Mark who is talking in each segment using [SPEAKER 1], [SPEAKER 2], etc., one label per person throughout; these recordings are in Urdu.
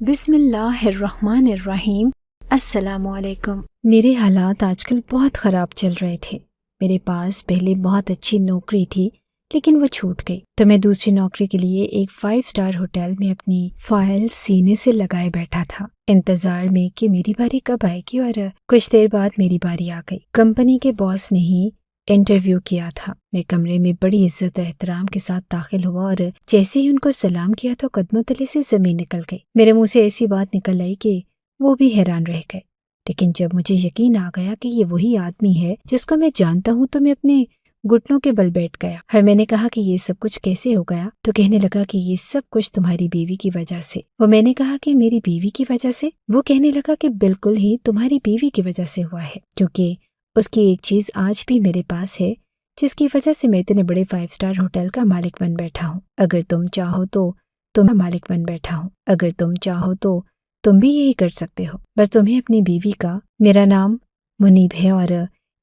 [SPEAKER 1] بسم اللہ الرحمن الرحیم۔ السلام علیکم۔ میرے حالات آج کل بہت خراب چل رہے تھے۔ میرے پاس پہلے بہت اچھی نوکری تھی لیکن وہ چھوٹ گئی، تو میں دوسری نوکری کے لیے ایک 5 اسٹار ہوٹل میں اپنی فائل سینے سے لگائے بیٹھا تھا، انتظار میں کہ میری باری کب آئے گی، اور کچھ دیر بعد میری باری آ گئی۔ کمپنی کے باس نے ہی انٹرویو کیا تھا۔ میں کمرے میں بڑی عزت و احترام کے ساتھ داخل ہوا اور جیسے ہی ان کو سلام کیا تو قدموں تلے سے زمین نکل گئی۔ میرے منہ سے ایسی بات نکل آئی کہ وہ بھی حیران رہ گئے، لیکن جب مجھے یقین آ گیا کہ یہ وہی آدمی ہے جس کو میں جانتا ہوں تو میں اپنے گھٹنوں کے بل بیٹھ گیا۔ اور میں نے کہا کہ یہ سب کچھ کیسے ہو گیا؟ تو کہنے لگا کہ یہ سب کچھ تمہاری بیوی کی وجہ سے۔ وہ میں نے کہا کہ میری بیوی کی وجہ سے؟ وہ کہنے لگا کہ بالکل ہی تمہاری بیوی کی وجہ سے ہوا ہے، کیونکہ اس کی ایک چیز آج بھی میرے پاس ہے جس کی وجہ سے میں اتنے بڑے 5 اسٹار ہوٹل کا مالک بن بیٹھا ہوں۔ اگر تم چاہو تو تم مالک بن بیٹھا ہوں، اگر تم چاہو تو تم بھی یہی کر سکتے ہو، بس تمہیں اپنی بیوی کا۔ میرا نام منیب ہے اور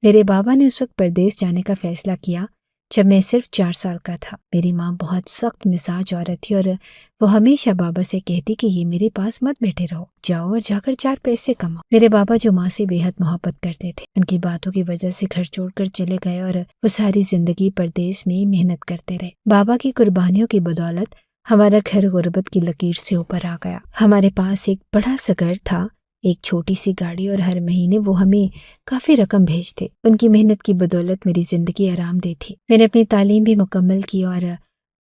[SPEAKER 1] میرے بابا نے اس وقت پردیس جانے کا فیصلہ کیا جب میں صرف 4 سال کا تھا۔ میری ماں بہت سخت مزاج عورت تھی اور وہ ہمیشہ بابا سے کہتی کہ یہ میرے پاس مت بیٹھے رہو، جاؤ اور جا کر 4 پیسے کماؤ۔ میرے بابا جو ماں سے بے حد محبت کرتے تھے، ان کی باتوں کی وجہ سے گھر چھوڑ کر چلے گئے اور وہ ساری زندگی پردیس میں محنت کرتے رہے۔ بابا کی قربانیوں کی بدولت ہمارا گھر غربت کی لکیر سے اوپر آ گیا۔ ہمارے پاس ایک بڑا سا گھر تھا، ایک چھوٹی سی گاڑی، اور ہر مہینے وہ ہمیں کافی رقم بھیجتے۔ ان کی محنت کی بدولت میری زندگی آرام دہ تھی۔ میں نے اپنی تعلیم بھی مکمل کی اور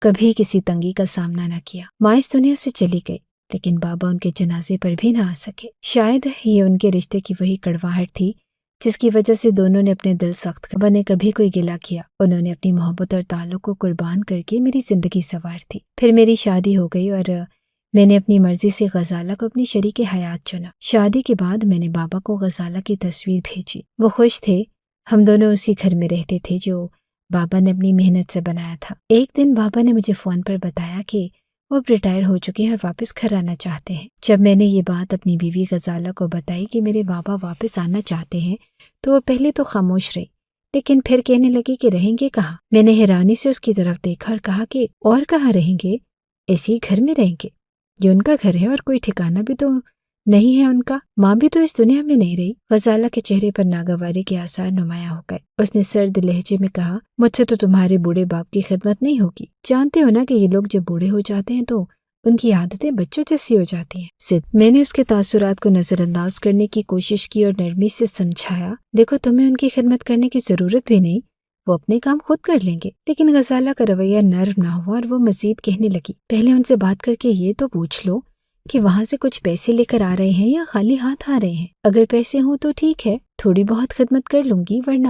[SPEAKER 1] کبھی کسی تنگی کا سامنا نہ کیا۔ ماں اس دنیا سے چلی گئی لیکن بابا ان کے جنازے پر بھی نہ آ سکے۔ شاید یہ ان کے رشتے کی وہی کڑواہٹ تھی جس کی وجہ سے دونوں نے اپنے دل سخت کر۔ بابا نے کبھی کوئی گلہ کیا، انہوں نے اپنی محبت اور تعلق کو قربان کر کے میری زندگی سنوار دی۔ پھر میری شادی ہو گئی اور میں نے اپنی مرضی سے غزالہ کو اپنی شریک حیات چنا۔ شادی کے بعد میں نے بابا کو غزالہ کی تصویر بھیجی۔ وہ خوش تھے، ہم دونوں اسی گھر میں رہتے تھے جو بابا نے اپنی محنت سے بنایا تھا۔ ایک دن بابا نے مجھے فون پر بتایا کہ وہ اب ریٹائر ہو چکے ہیں اور واپس گھر آنا چاہتے ہیں۔ جب میں نے یہ بات اپنی بیوی غزالہ کو بتائی کہ میرے بابا واپس آنا چاہتے ہیں تو وہ پہلے تو خاموش رہی، لیکن پھر کہنے لگی کہ رہیں گے کہاں؟ میں نے حیرانی سے اس کی طرف دیکھا اور کہا کہ اور کہاں رہیں گے؟ اسی گھر میں رہیں گے، یہ ان کا گھر ہے اور کوئی ٹھکانہ بھی تو نہیں ہے ان کا۔ ماں بھی تو اس دنیا میں نہیں رہی۔ غزالہ کے چہرے پر ناگواری کے آثار نمایاں ہو گئے۔ اس نے سرد لہجے میں کہا، مجھ سے تو تمہارے بوڑھے باپ کی خدمت نہیں ہوگی۔ جانتے ہو نا کہ یہ لوگ جب بوڑھے ہو جاتے ہیں تو ان کی عادتیں بچوں جیسی ہو جاتی ہیں۔ ضد۔ میں نے اس کے تاثرات کو نظر انداز کرنے کی کوشش کی اور نرمی سے سمجھایا، دیکھو تمہیں ان کی خدمت کرنے کی ضرورت بھی نہیں، وہ اپنے کام خود کر لیں گے۔ لیکن غزالہ کا رویہ نرم نہ ہوا اور وہ مزید کہنے لگی، پہلے ان سے بات کر کے یہ تو پوچھ لو کہ وہاں سے کچھ پیسے لے کر آ رہے ہیں یا خالی ہاتھ آ رہے ہیں۔ اگر پیسے ہوں تو ٹھیک ہے، تھوڑی بہت خدمت کر لوں گی، ورنہ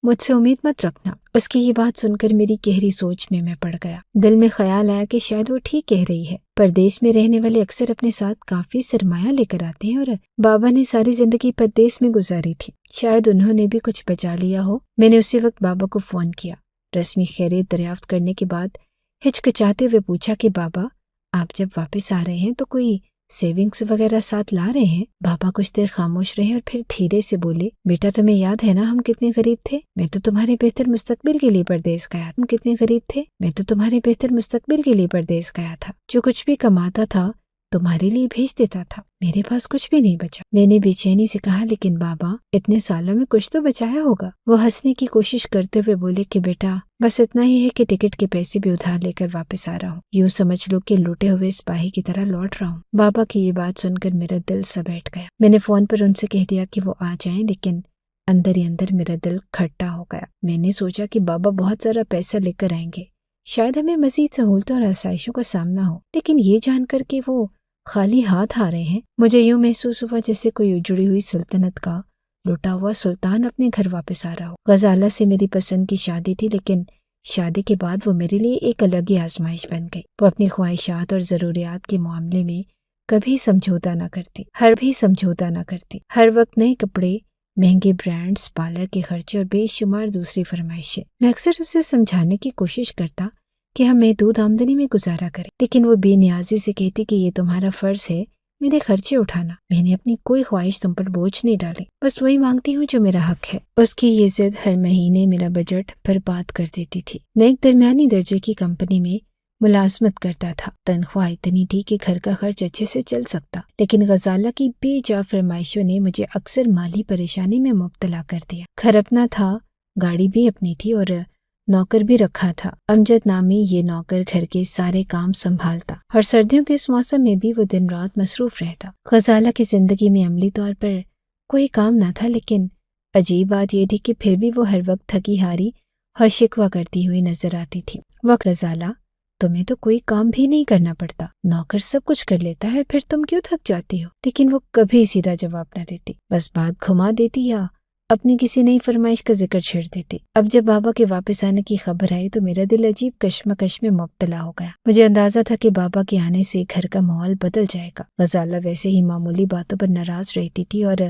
[SPEAKER 1] مجھ سے امید مت رکھنا۔ اس کی یہ بات سن کر میری گہری سوچ میں پڑ گیا۔ دل میں خیال آیا کہ شاید وہ ٹھیک کہہ رہی ہے۔ پردیس میں رہنے والے اکثر اپنے ساتھ کافی سرمایہ لے کر آتے ہیں اور بابا نے ساری زندگی پردیس میں گزاری تھی، شاید انہوں نے بھی کچھ بچا لیا ہو۔ میں نے اسی وقت بابا کو فون کیا۔ رسمی خیریت دریافت کرنے کے بعد ہچکچاتے ہوئے پوچھا کہ بابا آپ جب واپس آ رہے ہیں تو کوئی سیونگز وغیرہ ساتھ لا رہے ہیں؟ بابا کچھ دیر خاموش رہے اور پھر دھیرے سے بولے، بیٹا تمہیں یاد ہے نا ہم کتنے غریب تھے؟ میں تو تمہارے بہتر مستقبل کے لیے پردیس گیا۔ تم کتنے غریب تھے؟ میں تو تمہارے بہتر مستقبل کے لیے پردیس گیا تھا۔ جو کچھ بھی کماتا تھا تمہارے لیے بھیج دیتا تھا، میرے پاس کچھ بھی نہیں بچا۔ میں نے بے چینی سے کہا، لیکن بابا اتنے سالوں میں کچھ تو بچایا ہوگا۔ وہ ہنسنے کی کوشش کرتے ہوئے بولے کہ بیٹا بس اتنا ہی ہے کہ ٹکٹ کے پیسے بھی ادھار لے کر واپس آ رہا ہوں، یوں سمجھ لو کہ لوٹے ہوئے سپاہی کی طرح لوٹ رہا ہوں۔ بابا کی یہ بات سن کر میرا دل سا بیٹھ گیا۔ میں نے فون پر ان سے کہہ دیا کہ وہ آ جائیں، لیکن اندر ہی اندر میرا دل کھٹا ہو گیا۔ میں نے سوچا کہ بابا بہت سارا پیسہ لے کر آئیں گے، شاید ہمیں مزید سہولتوں اور آسائشوں کا سامنا ہو، لیکن یہ جان کر کہ وہ خالی ہاتھ آ رہے ہیں، مجھے یوں محسوس ہوا جیسے کوئی اجڑی ہوئی سلطنت کا لوٹا ہوا سلطان اپنے گھر واپس آ رہا ہو۔ غزالہ سے میری پسند کی شادی تھی، لیکن شادی کے بعد وہ میرے لیے ایک الگ ہی آزمائش بن گئی۔ وہ اپنی خواہشات اور ضروریات کے معاملے میں کبھی سمجھوتا نہ کرتی۔ ہر وقت نئے کپڑے، مہنگے برانڈز، پارلر کے خرچے اور بے شمار دوسری فرمائشیں۔ میں اکثر اسے سمجھانے کی کوشش کرتا کہ ہم محدود آمدنی میں گزارا کریں، لیکن وہ بے نیازی سے کہتی کہ یہ تمہارا فرض ہے میرے خرچے اٹھانا۔ میں نے اپنی کوئی خواہش تم پر بوجھ نہیں ڈالی، بس وہی مانگتی ہوں جو میرا حق ہے۔ اس کی یہ ضد ہر مہینے میرا بجٹ برباد کر دیتی تھی۔ میں ایک درمیانی درجے کی کمپنی میں ملازمت کرتا تھا، تنخواہ اتنی تھی کہ گھر کا خرچ اچھے سے چل سکتا، لیکن غزالہ کی بے جا فرمائشوں نے مجھے اکثر مالی پریشانی میں مبتلا کر دیا۔ گھر اپنا تھا، گاڑی بھی اپنی تھی اور نوکر بھی رکھا تھا۔ امجد نامی یہ نوکر گھر کے سارے کام سنبھالتا اور سردیوں کے اس موسم میں بھی وہ دن رات مصروف رہتا۔ غزالہ کی زندگی میں عملی طور پر کوئی کام نہ تھا، لیکن عجیب بات یہ تھی کہ پھر بھی وہ ہر وقت تھکی ہاری اور شکوہ کرتی ہوئی نظر آتی تھی۔ وقت غزالہ، تمہیں تو کوئی کام بھی نہیں کرنا پڑتا، نوکر سب کچھ کر لیتا ہے، پھر تم کیوں تھک جاتی ہو؟ لیکن وہ کبھی سیدھا جواب نہ دیتی، بس بات گھما دیتی یا اپنی کسی نئی فرمائش کا ذکر چھیڑ دیتی۔ اب جب بابا کے واپس آنے کی خبر آئی تو میرا دل عجیب کشمکش میں مبتلا ہو گیا۔ مجھے اندازہ تھا کہ بابا کے آنے سے گھر کا ماحول بدل جائے گا۔ غزالہ ویسے ہی معمولی باتوں پر ناراض رہتی تھی اور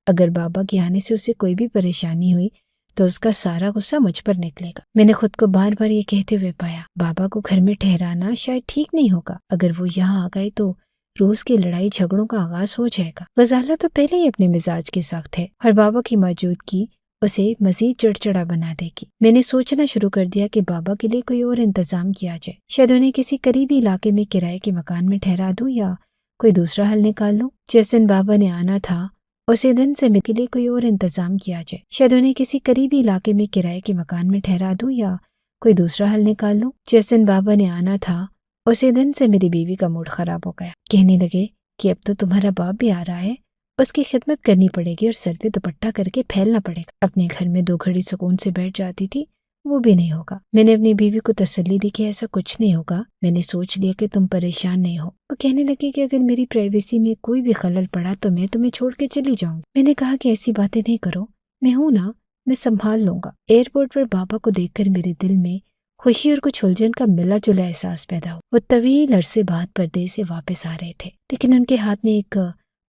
[SPEAKER 1] اگر بابا کے آنے سے اسے کوئی بھی پریشانی ہوئی تو اس کا سارا غصہ مجھ پر نکلے گا۔ میں نے خود کو بار بار یہ کہتے ہوئے پایا، بابا کو گھر میں ٹھہرانا شاید ٹھیک نہیں ہوگا، اگر وہ یہاں آ گئے تو روز کی لڑائی جھگڑوں کا آغاز ہو جائے گا۔ غزالہ تو پہلے ہی اپنے مزاج کے سخت ہے اور بابا کی موجودگی اسے مزید چڑچڑا بنا دے گی۔ میں نے سوچنا شروع کر دیا کہ بابا کے لیے کوئی اور انتظام کیا جائے، شاید انہیں کسی قریبی علاقے میں کرائے کے مکان میں ٹھہرا دوں یا کوئی دوسرا حل نکال لوں۔ جس دن بابا نے آنا تھا اسی دن سے میرے لیے کوئی اور انتظام کیا جائے، شاید انہیں کسی قریبی علاقے میں کرائے کے مکان میں ٹھہرا دوں یا کوئی دوسرا حل نکال لوں۔ جس دن بابا نے آنا تھا اسی دن سے میری بیوی کا موڈ خراب ہو گیا، کہنے لگے کہ اب تو تمہارا باپ بھی آ رہا ہے، اس کی خدمت کرنی پڑے گی اور سر پہ دوپٹہ کر کے پھیلنا پڑے گا۔ اپنے گھر میں 2 گھڑی سکون سے بیٹھ جاتی تھی، وہ بھی نہیں ہوگا۔ میں نے اپنی بیوی کو تسلی دی کہ ایسا کچھ نہیں ہوگا، میں نے سوچ لیا کہ تم پریشان نہیں ہو۔ وہ کہنے لگی کہ اگر میری پرائیویسی میں کوئی بھی خلل پڑا تو میں تمہیں چھوڑ کے چلی جاؤں گی۔ میں نے کہا کہ ایسی باتیں نہیں کرو، میں ہوں نا، میں سنبھال لوں گا۔ ایئرپورٹ پر بابا کو دیکھ کر میرے دل میں خوشی اور کچھ الجھن کا ملا جلا احساس پیدا ہوا۔ وہ طویل عرصے بعد پردیس سے واپس آ رہے تھے، لیکن ان کے ہاتھ میں ایک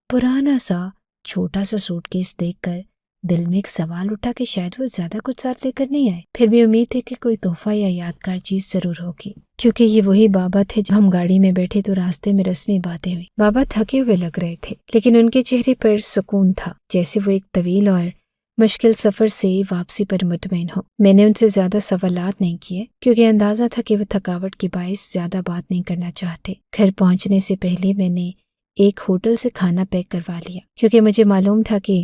[SPEAKER 1] پرانا سا چھوٹا سا سوٹ کیس دیکھ کر دل میں ایک سوال اٹھا کہ شاید وہ زیادہ کچھ ساتھ لے کر نہیں آئے۔ پھر بھی امید ہے کہ کوئی تحفہ یا یادگار چیز ضرور ہوگی، کیونکہ یہ وہی بابا تھے۔ جب ہم گاڑی میں بیٹھے تو راستے میں رسمی باتیں ہوئی۔ بابا تھکے ہوئے لگ رہے تھے، لیکن ان کے چہرے پر سکون تھا، جیسے وہ ایک طویل اور مشکل سفر سے واپسی پر مطمئن ہو۔ میں نے ان سے زیادہ سوالات نہیں کیے، کیونکہ اندازہ تھا کہ وہ تھکاوٹ کے باعث زیادہ بات نہیں کرنا چاہتے۔ گھر پہنچنے سے پہلے میں نے ایک ہوٹل سے کھانا پیک کروا لیا، کیونکہ مجھے معلوم تھا کہ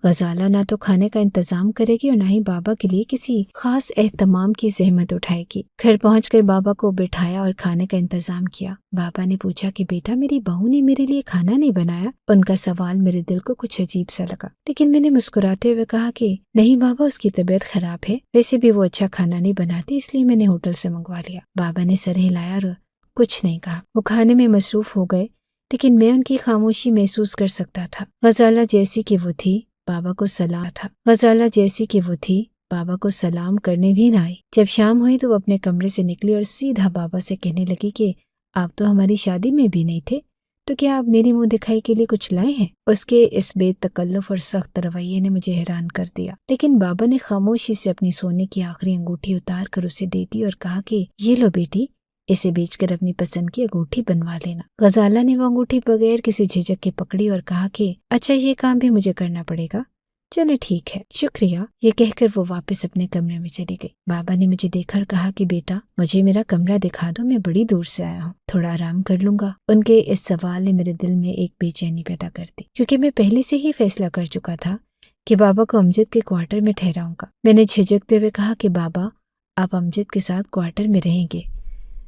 [SPEAKER 1] غزالہ نہ تو کھانے کا انتظام کرے گی اور نہ ہی بابا کے لیے کسی خاص اہتمام کی زحمت اٹھائے گی۔ گھر پہنچ کر بابا کو بٹھایا اور کھانے کا انتظام کیا۔ بابا نے پوچھا کہ بیٹا، میری بہو نے میرے لیے کھانا نہیں بنایا؟ ان کا سوال میرے دل کو کچھ عجیب سا لگا، لیکن میں نے مسکراتے ہوئے کہا کہ نہیں بابا، اس کی طبیعت خراب ہے، ویسے بھی وہ اچھا کھانا نہیں بناتی، اس لیے میں نے ہوٹل سے منگوا لیا۔ بابا نے سر ہلایا اور کچھ نہیں کہا۔ وہ کھانے میں مصروف ہو گئے، لیکن میں ان کی خاموشی محسوس کر سکتا تھا۔ غزالہ جیسی کہ وہ تھی، بابا کو سلام تھا۔ غزالہ جیسی کہ وہ تھی، بابا کو سلام کرنے بھی نہ آئی۔ جب شام ہوئی تو وہ اپنے کمرے سے نکلی اور سیدھا بابا سے کہنے لگی کہ آپ تو ہماری شادی میں بھی نہیں تھے، تو کیا آپ میری منہ دکھائی کے لیے کچھ لائے ہیں؟ اس کے اس بے تکلف اور سخت رویے نے مجھے حیران کر دیا، لیکن بابا نے خاموشی سے اپنی سونے کی آخری انگوٹھی اتار کر اسے دے دی اور کہا کہ یہ لو بیٹی، اسے بیچ کر اپنی پسند کی انگوٹھی بنوا لینا۔ غزالہ نے وہ انگوٹھی بغیر کسی جھجک کے پکڑی اور کہا کہ اچھا، یہ کام بھی مجھے کرنا پڑے گا، چلے ٹھیک ہے، شکریہ۔ یہ کہہ کر وہ واپس اپنے کمرے میں چلی گئی۔ بابا نے مجھے دیکھا اور کہا کہ بیٹا، مجھے میرا کمرہ دکھا دو، میں بڑی دور سے آیا ہوں، تھوڑا آرام کر لوں گا۔ ان کے اس سوال نے میرے دل میں ایک بے چینی پیدا کر دی، کیونکہ میں پہلے سے ہی فیصلہ کر چکا تھا کہ بابا کو امجد کے کوارٹر میں ٹھہراؤں گا۔ میں نے جھجکتے ہوئے کہا کہ بابا، آپ امجد کے ساتھ کوارٹر میں رہیں گے؟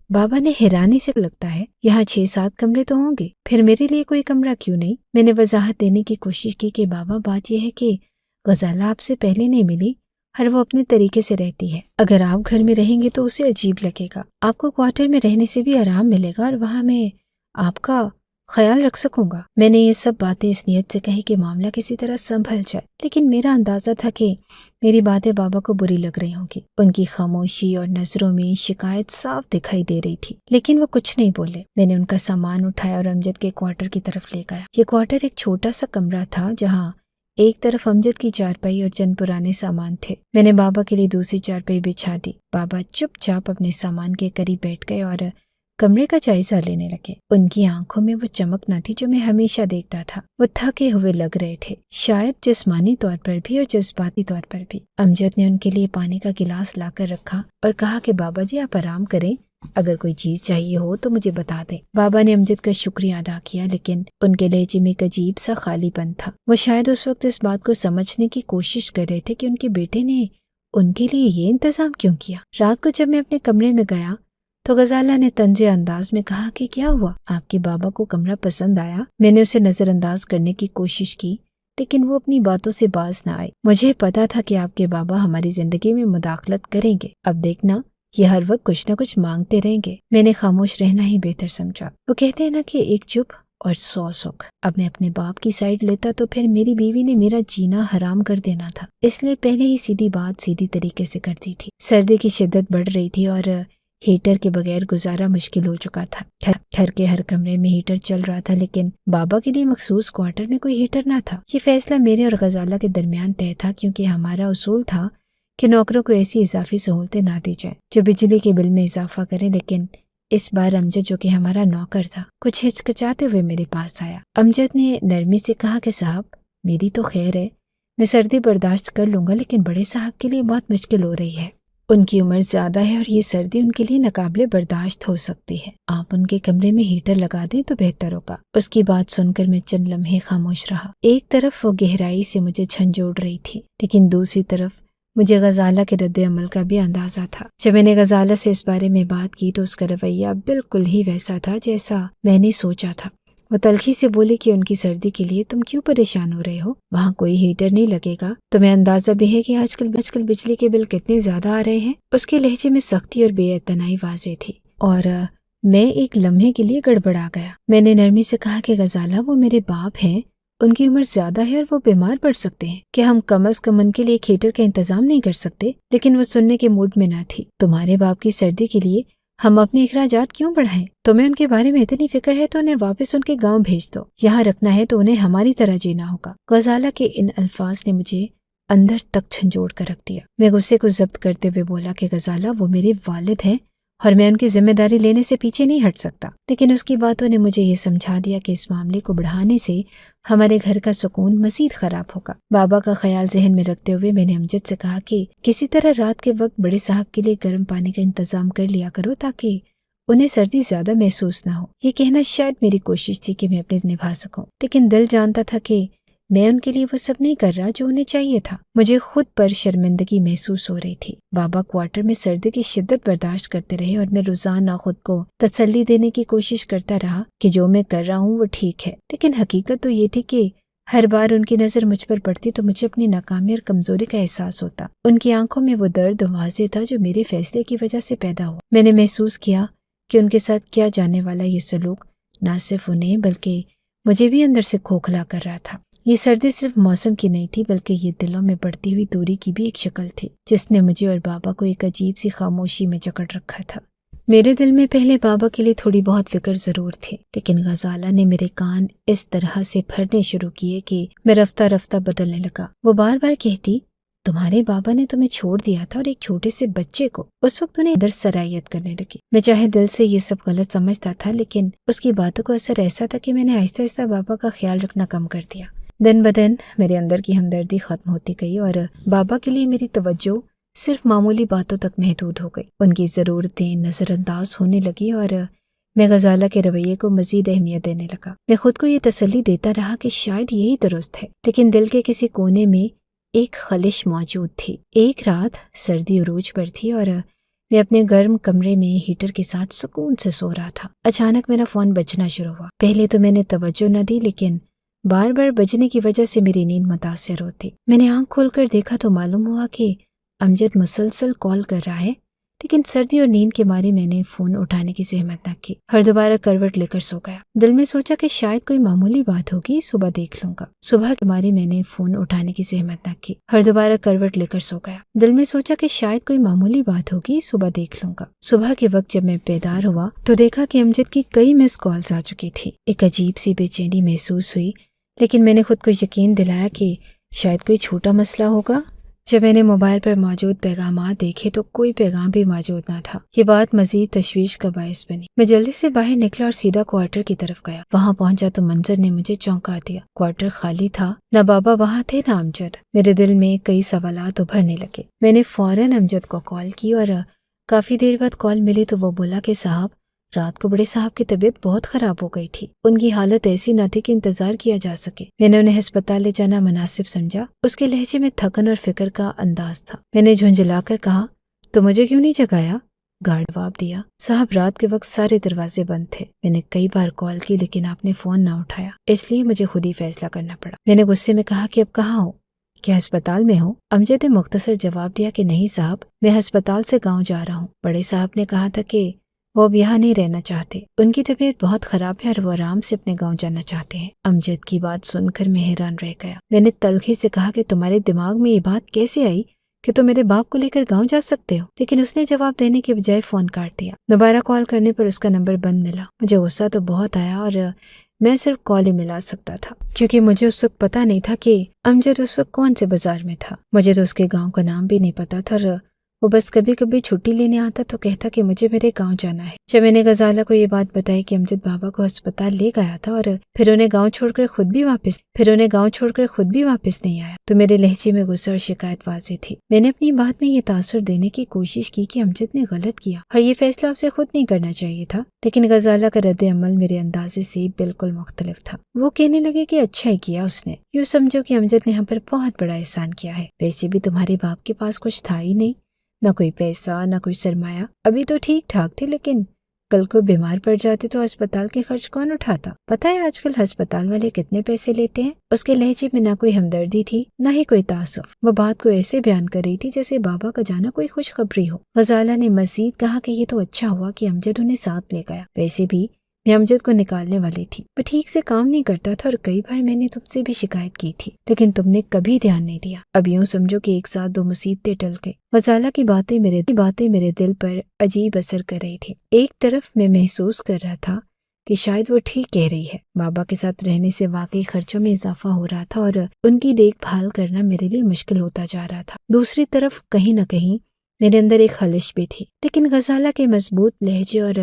[SPEAKER 1] بابا نے حیرانی سے لگتا ہے، یہاں 6-7 کمرے تو ہوں گے، پھر میرے لیے کوئی کمرہ کیوں نہیں؟ میں نے وضاحت دینے کی کوشش کی کہ بابا، بات یہ ہے کہ غزالہ آپ سے پہلے نہیں ملی اور وہ اپنے طریقے سے رہتی ہے، اگر آپ گھر میں رہیں گے تو اسے عجیب لگے گا، آپ کو کوارٹر میں رہنے سے بھی آرام ملے گا اور وہاں میں آپ کا خیال رکھ سکوں گا۔ میں نے یہ سب باتیں اس نیت سے کہی کہ معاملہ کسی طرح سنبھل جائے، لیکن میرا اندازہ تھا کہ میری باتیں بابا کو بری لگ رہی ہوں گی۔ ان کی خاموشی اور نظروں میں شکایت صاف دکھائی دے رہی تھی، لیکن وہ کچھ نہیں بولے۔ میں نے ان کا سامان اٹھایا اور امجد کے کوارٹر کی طرف لے گیا۔ یہ کوارٹر ایک چھوٹا سا کمرہ تھا، جہاں ایک طرف امجد کی چارپائی اور چند پرانے سامان تھے۔ میں نے بابا کے لیے دوسری چارپائی بچھا دی۔ بابا چپ چاپ اپنے سامان کے قریب بیٹھ گئے اور کمرے کا جائزہ لینے لگے۔ ان کی آنکھوں میں وہ چمک نہ تھی جو میں ہمیشہ دیکھتا تھا۔ وہ تھکے ہوئے لگ رہے تھے، شاید جسمانی طور پر بھی اور جذباتی طور پر بھی۔ امجد نے ان کے لیے پانی کا گلاس لا کر رکھا اور کہا کہ بابا جی، آپ آرام کریں، اگر کوئی چیز چاہیے ہو تو مجھے بتا دیں۔ بابا نے امجد کا شکریہ ادا کیا، لیکن ان کے لہجے میں ایک عجیب سا خالی پن تھا۔ وہ شاید اس وقت اس بات کو سمجھنے کی کوشش کر رہے تھے کہ ان کے بیٹے نے ان کے لیے یہ انتظام کیوں کیا۔ رات کو جب میں اپنے کمرے میں گیا تو غزالہ نے طنز انداز میں کہا کہ کیا ہوا، آپ کے بابا کو کمرہ پسند آیا؟ میں نے اسے نظر انداز کرنے کی کوشش کی، لیکن وہ اپنی باتوں سے باز نہ آئی۔ مجھے پتا تھا کہ آپ کے بابا ہماری زندگی میں مداخلت کریں گے، اب دیکھنا یہ ہر وقت کچھ نہ کچھ مانگتے رہیں گے۔ میں نے خاموش رہنا ہی بہتر سمجھا۔ وہ کہتے ہیں نا کہ ایک چپ اور 100 سکھ۔ اب میں اپنے باپ کی سائڈ لیتا تو پھر میری بیوی نے میرا جینا حرام کر دینا تھا، اس لیے پہلے ہی سیدھی بات سیدھی طریقے سے کرتی تھی۔ سردی کی شدت بڑھ رہی تھی اور ہیٹر کے بغیر گزارا مشکل ہو چکا تھا۔ گھر کے ہر کمرے میں ہیٹر چل رہا تھا، لیکن بابا کے لیے مخصوص کوارٹر میں کوئی ہیٹر نہ تھا۔ یہ فیصلہ میرے اور غزالہ کے درمیان طے تھا، کیونکہ ہمارا اصول تھا کہ نوکروں کو ایسی اضافی سہولتیں نہ دی جائیں جو بجلی کے بل میں اضافہ کریں۔ لیکن اس بار امجد، جو کہ ہمارا نوکر تھا، کچھ ہچکچاتے ہوئے میرے پاس آیا۔ امجد نے نرمی سے کہا کہ صاحب، میری تو خیر ہے، میں سردی برداشت کر لوں گا، لیکن بڑے صاحب کے لیے بہت مشکل ہو رہی ہے۔ ان کی عمر زیادہ ہے اور یہ سردی ان کے لیے ناقابل برداشت ہو سکتی ہے۔ آپ ان کے کمرے میں ہیٹر لگا دیں تو بہتر ہوگا۔ اس کی بات سن کر میں چند لمحے خاموش رہا۔ ایک طرف وہ گہرائی سے مجھے جھنجھوڑ رہی تھی، لیکن دوسری طرف مجھے غزالہ کے رد عمل کا بھی اندازہ تھا۔ جب میں نے غزالہ سے اس بارے میں بات کی تو اس کا رویہ بالکل ہی ویسا تھا جیسا میں نے سوچا تھا۔ وہ تلخی سے بولی کہ ان کی سردی کے لیے تم کیوں پریشان ہو رہے ہو، وہاں کوئی ہیٹر نہیں لگے گا۔ تمہیں اندازہ بھی ہے کہ آج کل بجلی کے بل کتنے زیادہ آ رہے ہیں۔ اس کے لہجے میں سختی اور بے اعتنائی واضح تھی، اور میں ایک لمحے کے لیے گڑبڑا گیا۔ میں نے نرمی سے کہا کہ غزالہ، وہ میرے باپ ہیں، ان کی عمر زیادہ ہے اور وہ بیمار پڑ سکتے ہیں، کہ ہم کم از کم ان کے لیے ایک ہیٹر کا انتظام نہیں کر سکتے؟ لیکن وہ سننے کے موڈ میں نہ تھی۔ تمہارے باپ کی سردی کے لیے ہم اپنے اخراجات کیوں بڑھائیں؟ تمہیں ان کے بارے میں اتنی فکر ہے تو انہیں واپس ان کے گاؤں بھیج دو۔ یہاں رکھنا ہے تو انہیں ہماری طرح جینا ہوگا۔ غزالہ کے ان الفاظ نے مجھے اندر تک جھنجھوڑ کر رکھ دیا۔ میں غصے کو ضبط کرتے ہوئے بولا کہ غزالہ، وہ میرے والد ہیں اور میں ان کی ذمہ داری لینے سے پیچھے نہیں ہٹ سکتا۔ لیکن اس کی باتوں نے مجھے یہ سمجھا دیا کہ اس معاملے کو بڑھانے سے ہمارے گھر کا سکون مزید خراب ہوگا۔ بابا کا خیال ذہن میں رکھتے ہوئے میں نے امجد سے کہا کہ کسی طرح رات کے وقت بڑے صاحب کے لیے گرم پانی کا انتظام کر لیا کرو تاکہ انہیں سردی زیادہ محسوس نہ ہو۔ یہ کہنا شاید میری کوشش تھی کہ میں اپنے نبھا سکوں، لیکن دل جانتا تھا کہ میں ان کے لیے وہ سب نہیں کر رہا جو انہیں چاہیے تھا۔ مجھے خود پر شرمندگی محسوس ہو رہی تھی۔ بابا کوارٹر میں سردی کی شدت برداشت کرتے رہے اور میں روزانہ خود کو تسلی دینے کی کوشش کرتا رہا کہ جو میں کر رہا ہوں وہ ٹھیک ہے، لیکن حقیقت تو یہ تھی کہ ہر بار ان کی نظر مجھ پر پڑتی تو مجھے اپنی ناکامی اور کمزوری کا احساس ہوتا۔ ان کی آنکھوں میں وہ درد واضح تھا جو میرے فیصلے کی وجہ سے پیدا ہوا۔ میں نے محسوس کیا کہ ان کے ساتھ کیا جانے والا یہ سلوک نہ صرف انہیں بلکہ مجھے بھی اندر سے کھوکھلا کر رہا تھا۔ یہ سردی صرف موسم کی نہیں تھی، بلکہ یہ دلوں میں بڑھتی ہوئی دوری کی بھی ایک شکل تھی جس نے مجھے اور بابا کو ایک عجیب سی خاموشی میں جکڑ رکھا تھا۔ میرے دل میں پہلے بابا کے لیے تھوڑی بہت فکر ضرور تھی، لیکن غزالہ نے میرے کان اس طرح سے پھرنے شروع کیے کہ میں رفتہ رفتہ بدلنے لگا۔ وہ بار بار کہتی، تمہارے بابا نے تمہیں چھوڑ دیا تھا اور ایک چھوٹے سے بچے کو۔ اس وقت انہیں اندر سرایت کرنے لگی۔ میں چاہے دل سے یہ سب غلط سمجھتا تھا، لیکن اس کی باتوں کو اثر ایسا تھا کہ میں نے آہستہ آہستہ بابا کا خیال رکھنا کم کر دیا۔ دن بدن میرے اندر کی ہمدردی ختم ہوتی گئی اور بابا کے لیے میری توجہ صرف معمولی باتوں تک محدود ہو گئی۔ ان کی ضرورتیں نظر انداز ہونے لگی اور میں غزالہ کے رویے کو مزید اہمیت دینے لگا۔ میں خود کو یہ تسلی دیتا رہا کہ شاید یہی درست ہے، لیکن دل کے کسی کونے میں ایک خلش موجود تھی۔ ایک رات سردی عروج پر تھی اور میں اپنے گرم کمرے میں ہیٹر کے ساتھ سکون سے سو رہا تھا۔ اچانک میرا فون بجنا شروع ہوا۔ پہلے تو میں نے توجہ نہ دی، لیکن بار بار بجنے کی وجہ سے میری نیند متاثر ہوتی۔ میں نے آنکھ کھول کر دیکھا تو معلوم ہوا کہ امجد مسلسل کال کر رہا ہے، لیکن سردی اور نیند کے مارے میں نے فون اٹھانے کی زحمت نہ کی اور دوبارہ کروٹ لے کر سو گیا۔ دل میں سوچا کہ شاید کوئی معمولی بات ہوگی، صبح دیکھ لوں گا۔ صبح کے مارے میں نے فون اٹھانے کی زحمت نہ کی اور دوبارہ کروٹ لے کر سو گیا۔ دل میں سوچا کہ شاید کوئی معمولی بات ہوگی، صبح دیکھ لوں گا۔ صبح کے وقت جب میں بیدار ہوا تو دیکھا کہ امجد کی کئی مس کالز آ چکی تھی۔ ایک عجیب سی بے چینی محسوس ہوئی، لیکن میں نے خود کو یقین دلایا کہ شاید کوئی چھوٹا مسئلہ ہوگا۔ جب میں نے موبائل پر موجود پیغامات دیکھے تو کوئی پیغام بھی موجود نہ تھا۔ یہ بات مزید تشویش کا باعث بنی۔ میں جلدی سے باہر نکلا اور سیدھا کوارٹر کی طرف گیا۔ وہاں پہنچا تو منظر نے مجھے چونکا دیا۔ کوارٹر خالی تھا، نہ بابا وہاں تھے نہ امجد۔ میرے دل میں کئی سوالات ابھرنے لگے۔ میں نے فوراً امجد کو کال کی اور کافی دیر بعد کال ملی تو وہ بولا کہ صاحب رات کو بڑے صاحب کی طبیعت بہت خراب ہو گئی تھی، ان کی حالت ایسی نہ تھی کہ انتظار کیا جا سکے۔ میں نے انہیں ہسپتال لے جانا مناسب سمجھا۔ اس کے لہجے میں تھکن اور فکر کا انداز تھا۔ میں نے جھنجھلا کر کہا تو مجھے کیوں نہیں جگایا؟ گارڈ جواب دیا صاحب رات کے وقت سارے دروازے بند تھے، میں نے کئی بار کال کی لیکن آپ نے فون نہ اٹھایا، اس لیے مجھے خود ہی فیصلہ کرنا پڑا۔ میں نے غصے میں کہا کہ اب کہاں ہو؟ کیا ہسپتال میں ہو؟ امجد نے مختصر جواب دیا کہ نہیں صاحب، میں ہسپتال سے گاؤں جا رہا ہوں۔ بڑے صاحب نے کہا تھا کہ وہ اب یہاں نہیں رہنا چاہتے، ان کی طبیعت بہت خراب ہے اور وہ آرام سے اپنے گاؤں جانا چاہتے ہیں۔ امجد کی بات سن کر میں حیران رہ گیا۔ میں نے تلخی سے کہا کہ تمہارے دماغ میں یہ بات کیسے آئی کہ تم میرے باپ کو لے کر گاؤں جا سکتے ہو؟ لیکن اس نے جواب دینے کے بجائے فون کاٹ دیا۔ دوبارہ کال کرنے پر اس کا نمبر بند ملا۔ مجھے غصہ تو بہت آیا اور میں صرف کال ہی ملا سکتا تھا، کیونکہ مجھے اس وقت پتہ نہیں تھا کہ امجد اس وقت کون سے بازار میں تھا۔ مجھے تو اس کے گاؤں کا نام بھی نہیں پتا تھا اور وہ بس کبھی کبھی چھٹی لینے آتا تو کہتا کہ مجھے میرے گاؤں جانا ہے۔ جب میں نے غزالہ کو یہ بات بتائی کہ امجد بابا کو ہسپتال لے گیا تھا اور پھر انہیں گاؤں چھوڑ کر خود بھی واپس نہیں آیا تو میرے لہجے میں غصہ اور شکایت واضح تھی۔ میں نے اپنی بات میں یہ تاثر دینے کی کوشش کی کہ امجد نے غلط کیا اور یہ فیصلہ اسے خود نہیں کرنا چاہیے تھا، لیکن غزالہ کا رد عمل میرے اندازے سے بالکل مختلف تھا۔ وہ کہنے لگے کہ اچھا ہی کیا اس نے، یوں سمجھو کہ امجد نے ہم پر بہت بڑا احسان کیا ہے۔ ویسے بھی تمہارے باپ کے پاس کچھ تھا ہی نہیں، نہ کوئی پیسہ نہ کوئی سرمایہ، ابھی تو ٹھیک ٹھاک تھے لیکن کل کو بیمار پڑ جاتے تو ہسپتال کے خرچ کون اٹھاتا؟ پتہ ہے آج کل ہسپتال والے کتنے پیسے لیتے ہیں؟ اس کے لہجے میں نہ کوئی ہمدردی تھی نہ ہی کوئی تعصف۔ وہ بات کو ایسے بیان کر رہی تھی جیسے بابا کا جانا کوئی خوشخبری ہو۔ غزالہ نے مزید کہا کہ یہ تو اچھا ہوا کہ امجد انہیں ساتھ لے گیا، ویسے بھی میں امجد کو نکالنے والی تھی، وہ ٹھیک سے کام نہیں کرتا تھا اور کئی بار میں نے تم سے بھی شکایت کی تھی لیکن تم نے کبھی دھیان نہیں دیا۔ اب یوں سمجھو کہ ایک ساتھ دو مصیبتیں ٹل گئی۔ غزالہ کی باتیں میرے دل پر عجیب اثر کر رہی تھی۔ ایک طرف میں محسوس کر رہا تھا کہ شاید وہ ٹھیک کہہ رہی ہے، بابا کے ساتھ رہنے سے واقعی خرچوں میں اضافہ ہو رہا تھا اور ان کی دیکھ بھال کرنا میرے لیے مشکل ہوتا جا رہا تھا۔ دوسری طرف کہیں نہ کہیں میرے اندر ایک خلش بھی تھی، لیکن غزالہ کے مضبوط لہجے اور